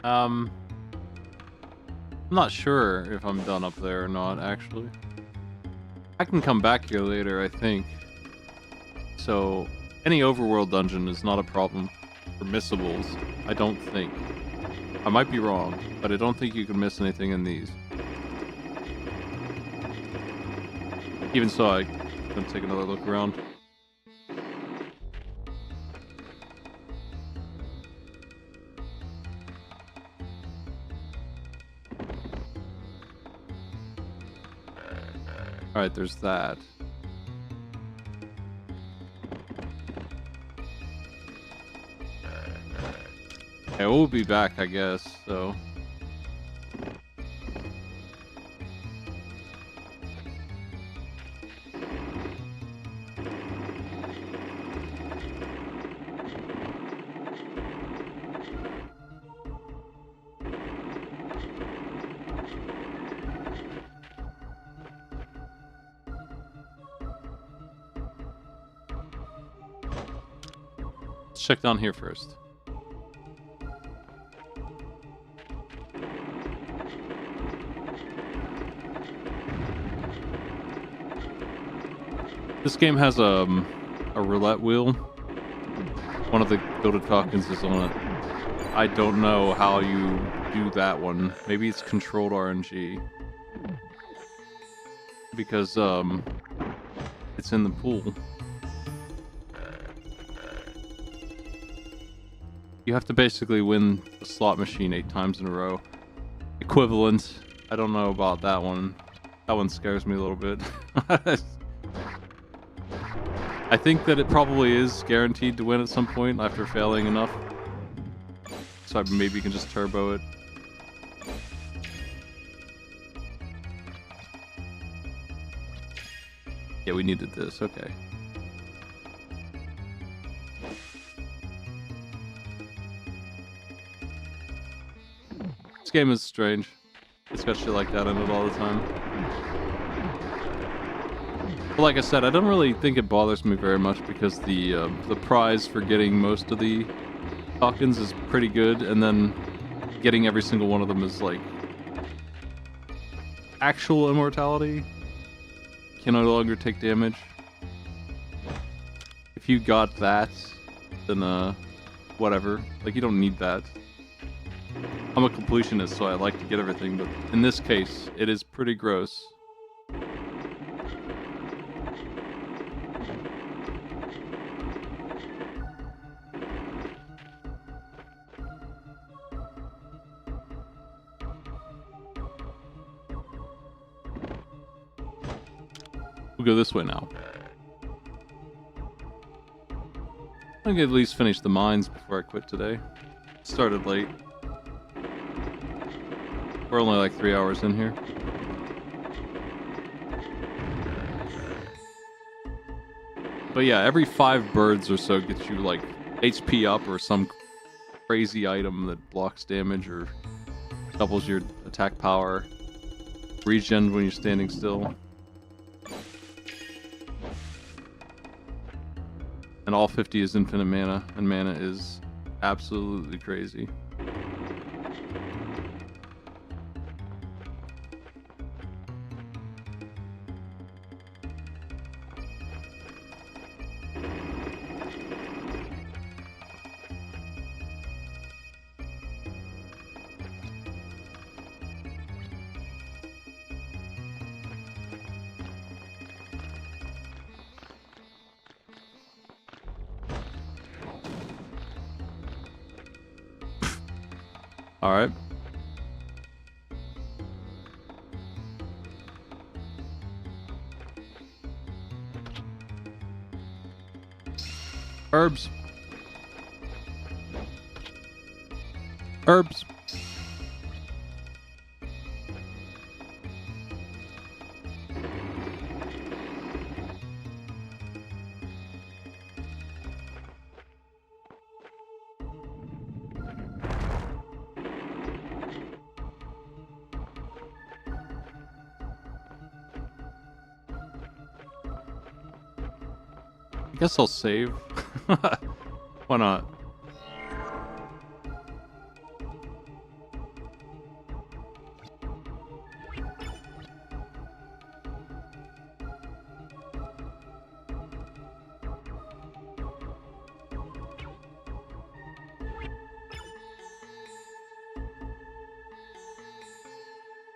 I'm not sure if I'm done up there or not, actually. I can come back here later, I think. So, any overworld dungeon is not a problem for missables, I don't think. I might be wrong, but I don't think you can miss anything in these. Even so, I'm gonna take another look around. Alright, there's that. Okay, we'll be back, I guess, so... Let's check down here first. This game has a roulette wheel. One of the Gilded Falcons is on it. I don't know how you do that one. Maybe it's controlled RNG. Because, it's in the pool. You have to basically win the slot machine 8 times in a row. Equivalent. I don't know about that one. That one scares me a little bit. I think that it probably is guaranteed to win at some point after failing enough. So maybe you can just turbo it. Yeah, we needed this. Okay. This game is strange. It's got shit like that in it all the time. But like I said, I don't really think it bothers me very much because the prize for getting most of the tokens is pretty good, and then getting every single one of them is like actual immortality. Can no longer take damage. If you got that, then whatever. Like, you don't need that. I'm a completionist, so I like to get everything, but in this case, it is pretty gross. We'll go this way now. I can at least finish the mines before I quit today. Started late. We're only like 3 hours in here. But yeah, every 5 birds or so gets you like HP up or some crazy item that blocks damage or doubles your attack power. Regen when you're standing still. And all 50 is infinite mana, and mana is absolutely crazy. Alright. Herbs. Herbs. I guess I'll save. Why not?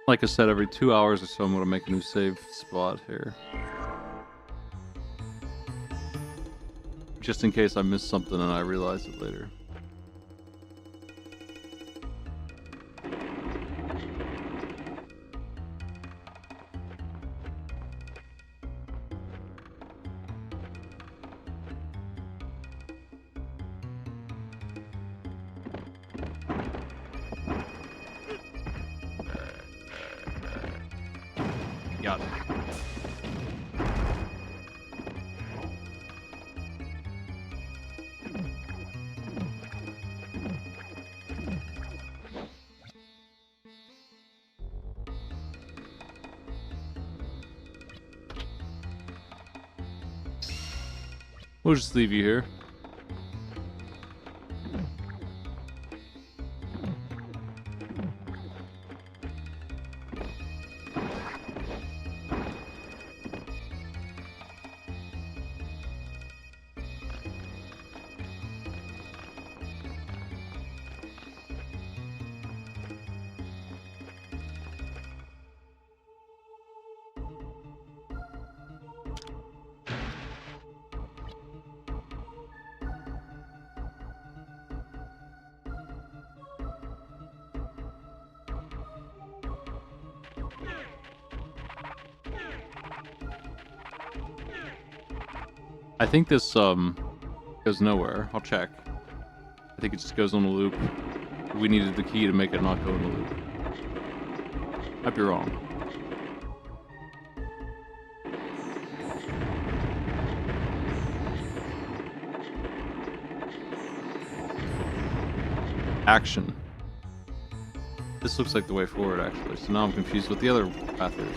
Like I said, every 2 hours or so I'm going to make a new save spot here. Just in case I miss something and I realize it later. Got it. We'll just leave you here. I think this goes nowhere. I'll check. I think it just goes on a loop. We needed the key to make it not go in a loop. Might be wrong. Action. This looks like the way forward, actually. So now I'm confused what the other path is.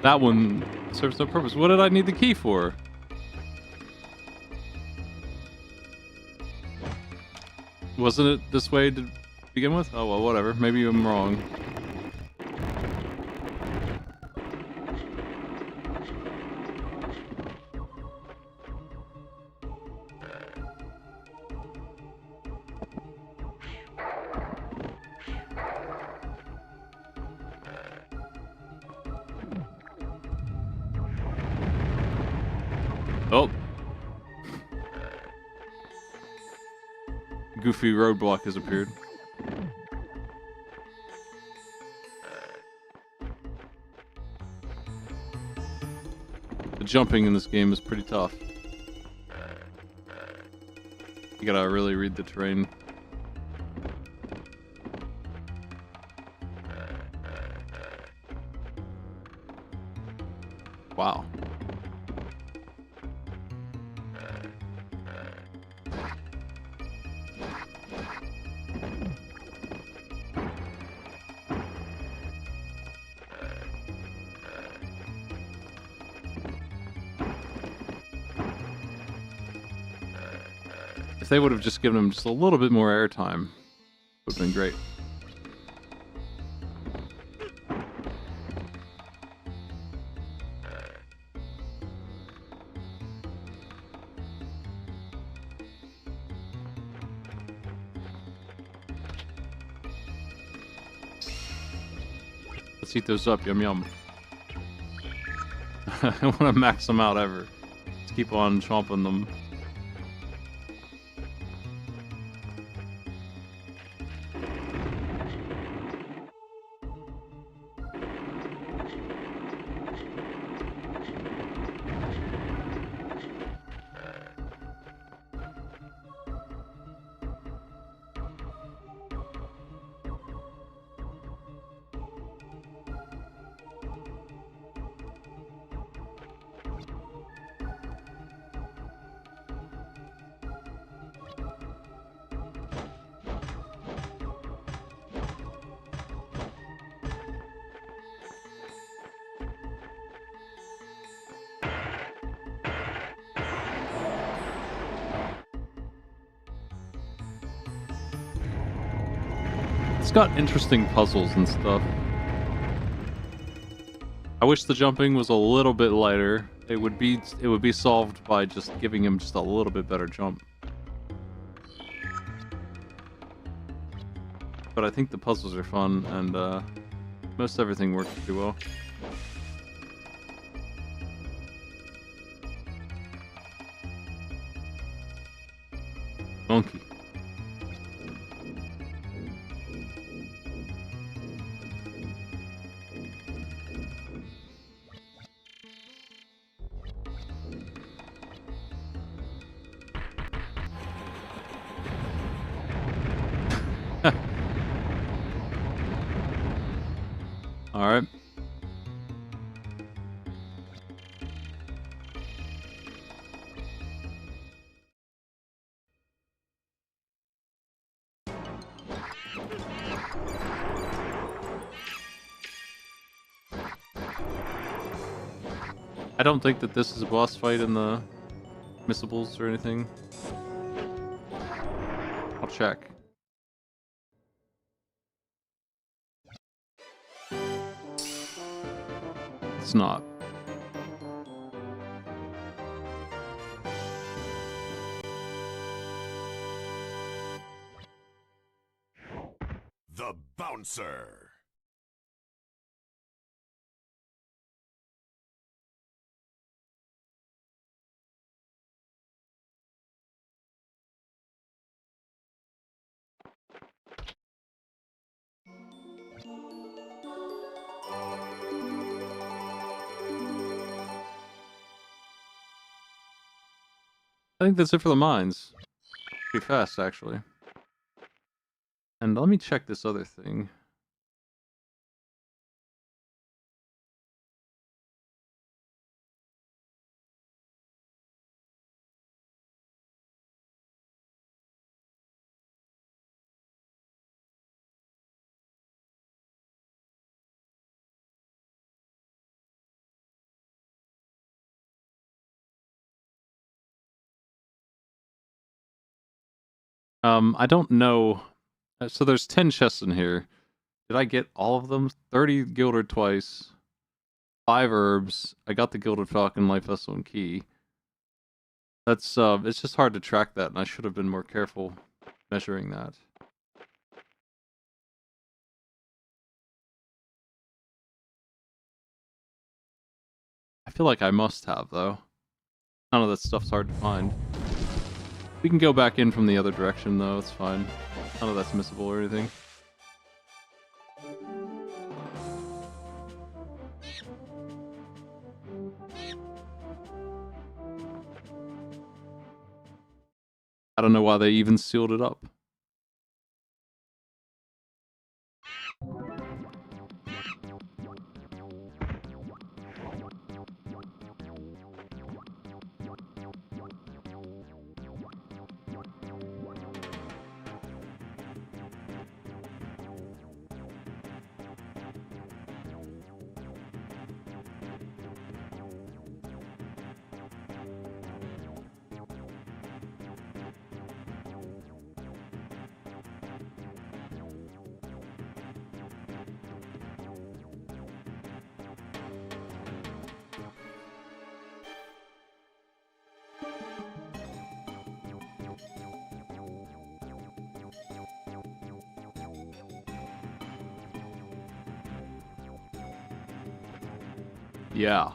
That one serves no purpose. What did I need the key for? Wasn't it this way to begin with? Oh well, whatever. Maybe I'm wrong. Oh. Goofy roadblock has appeared. The jumping in this game is pretty tough. You gotta really read the terrain. Wow. If they would have just given him just a little bit more airtime, it would have been great. Let's eat those up, yum yum. I don't want to max them out ever. Let's keep on chomping them. It's got interesting puzzles and stuff. I wish the jumping was a little bit lighter. It would be solved by just giving him just a little bit better jump. But I think the puzzles are fun, and most everything works pretty well. Monkey. All right. I don't think that this is a boss fight in the missables or anything. I'll check. It's not. The Bouncer. I think that's it for the mines. Pretty fast, actually. And let me check this other thing. I don't know. So there's 10 chests in here. Did I get all of them? 30 gilded twice. 5 herbs. I got the gilded falcon, life vessel, and key. That's it's just hard to track that, and I should have been more careful measuring that. I feel like I must have, though. None of that stuff's hard to find. We can go back in from the other direction, though. It's fine. None of that's missable or anything. I don't know why they even sealed it up. Yeah.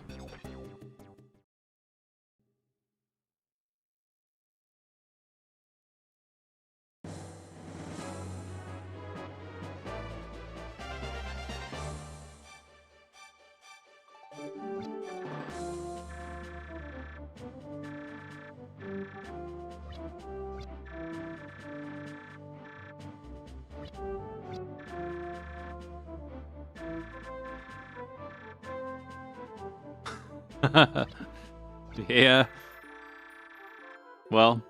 Yeah. Well,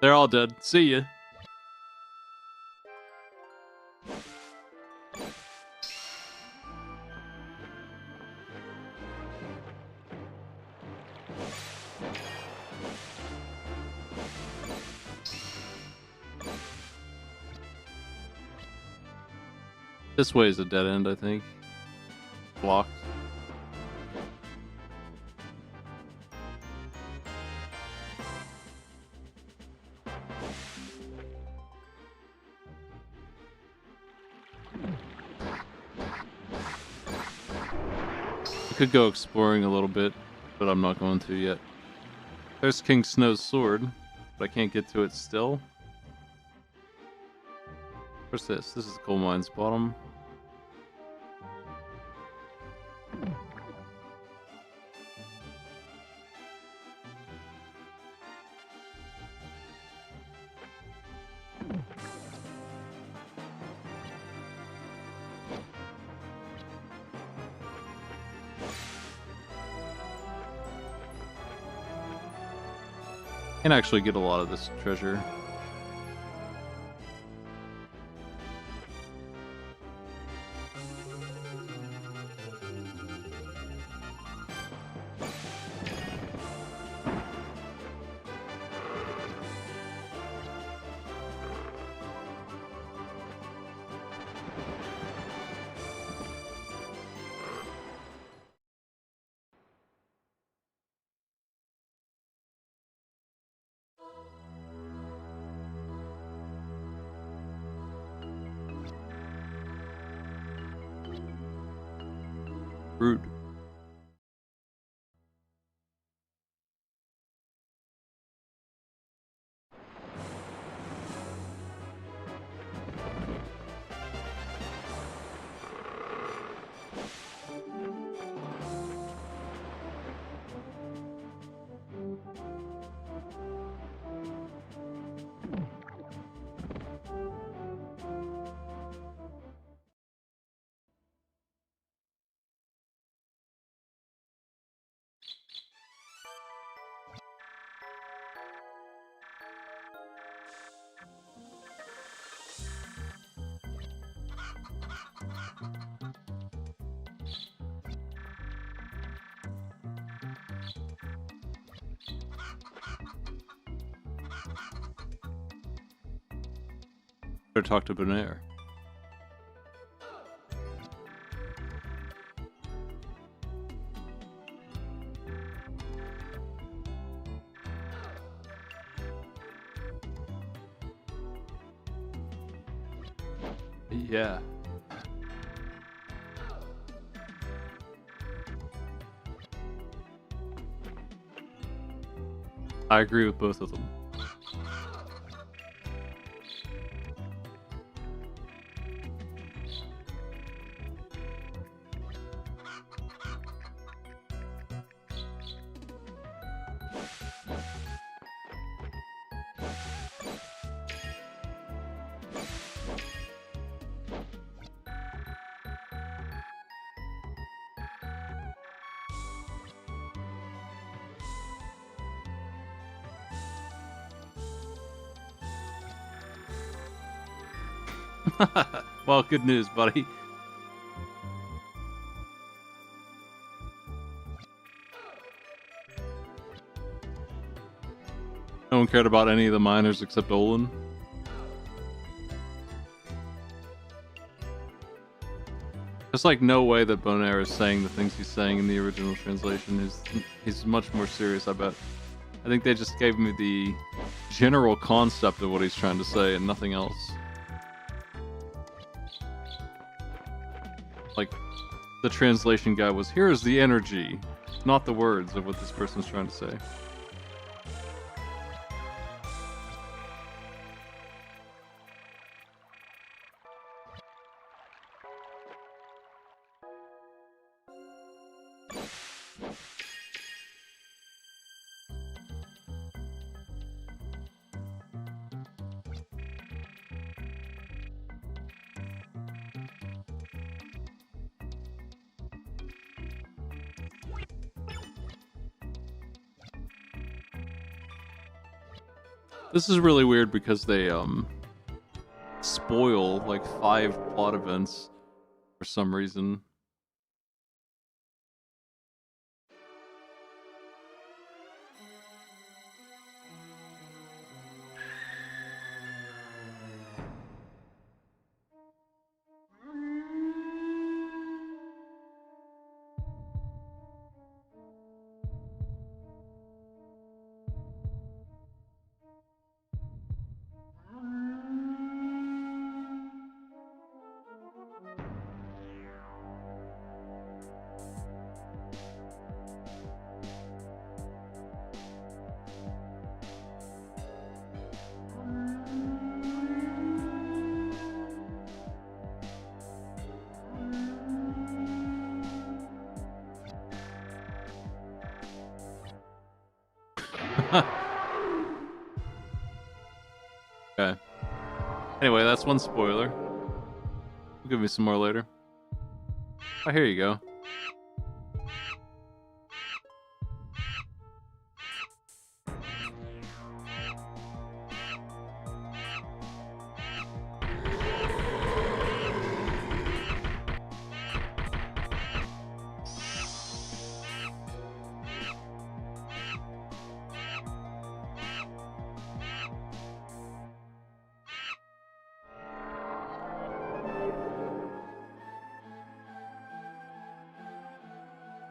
they're all dead. See ya. This way is a dead end, I think. Blocked. I could go exploring a little bit, but I'm not going to yet. There's King Snow's sword, but I can't get to it still. What's this? This is Coal Mine's bottom. Can actually get a lot of this treasure. Rude. Better talk to Bonaire. Yeah. I agree with both of them. Well, good news, buddy. No one cared about any of the miners except Olin. There's like no way that Bonaire is saying the things he's saying in the original translation. He's much more serious, I bet. I think they just gave me the general concept of what he's trying to say and nothing else. Like, the translation guy was, here is the energy, not the words of what this person's trying to say. This is really weird because they spoil like 5 plot events for some reason. Okay. Anyway, that's one spoiler. Give me some more later. Oh, here you go.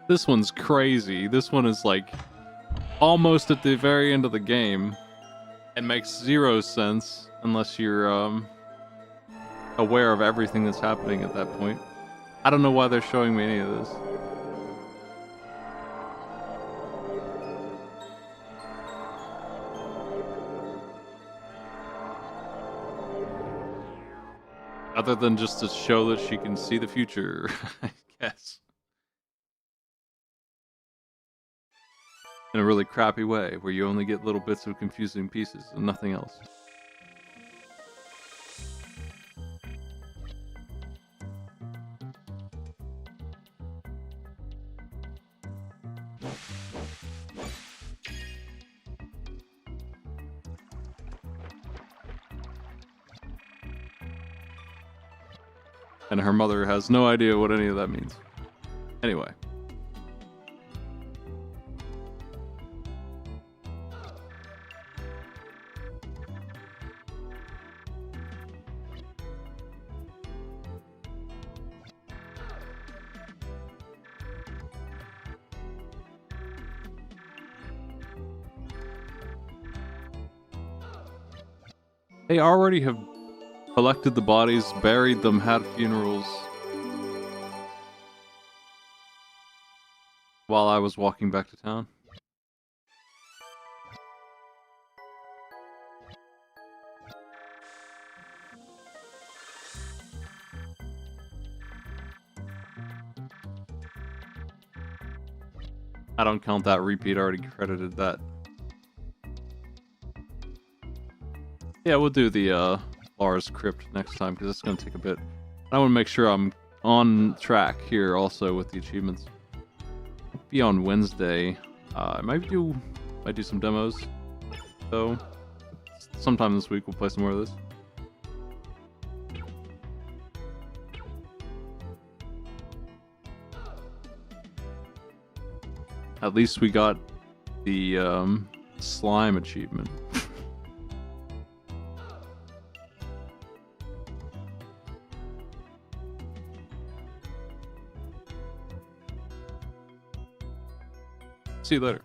This one's crazy. This one is like almost at the very end of the game and makes 0 sense unless you're aware of everything that's happening at that point. I don't know why they're showing me any of this. Other than just to show that she can see the future, I guess. In a really crappy way, where you only get little bits of confusing pieces and nothing else. And her mother has no idea what any of that means. Anyway. They already have collected the bodies, buried them, had funerals. While I was walking back to town. I don't count that repeat, I already credited that. Yeah, we'll do the Lars crypt next time, because it's going to take a bit. I want to make sure I'm on track here also with the achievements. Be on Wednesday. I might do some demos. So, sometime this week we'll play some more of this. At least we got the slime achievement. See you later.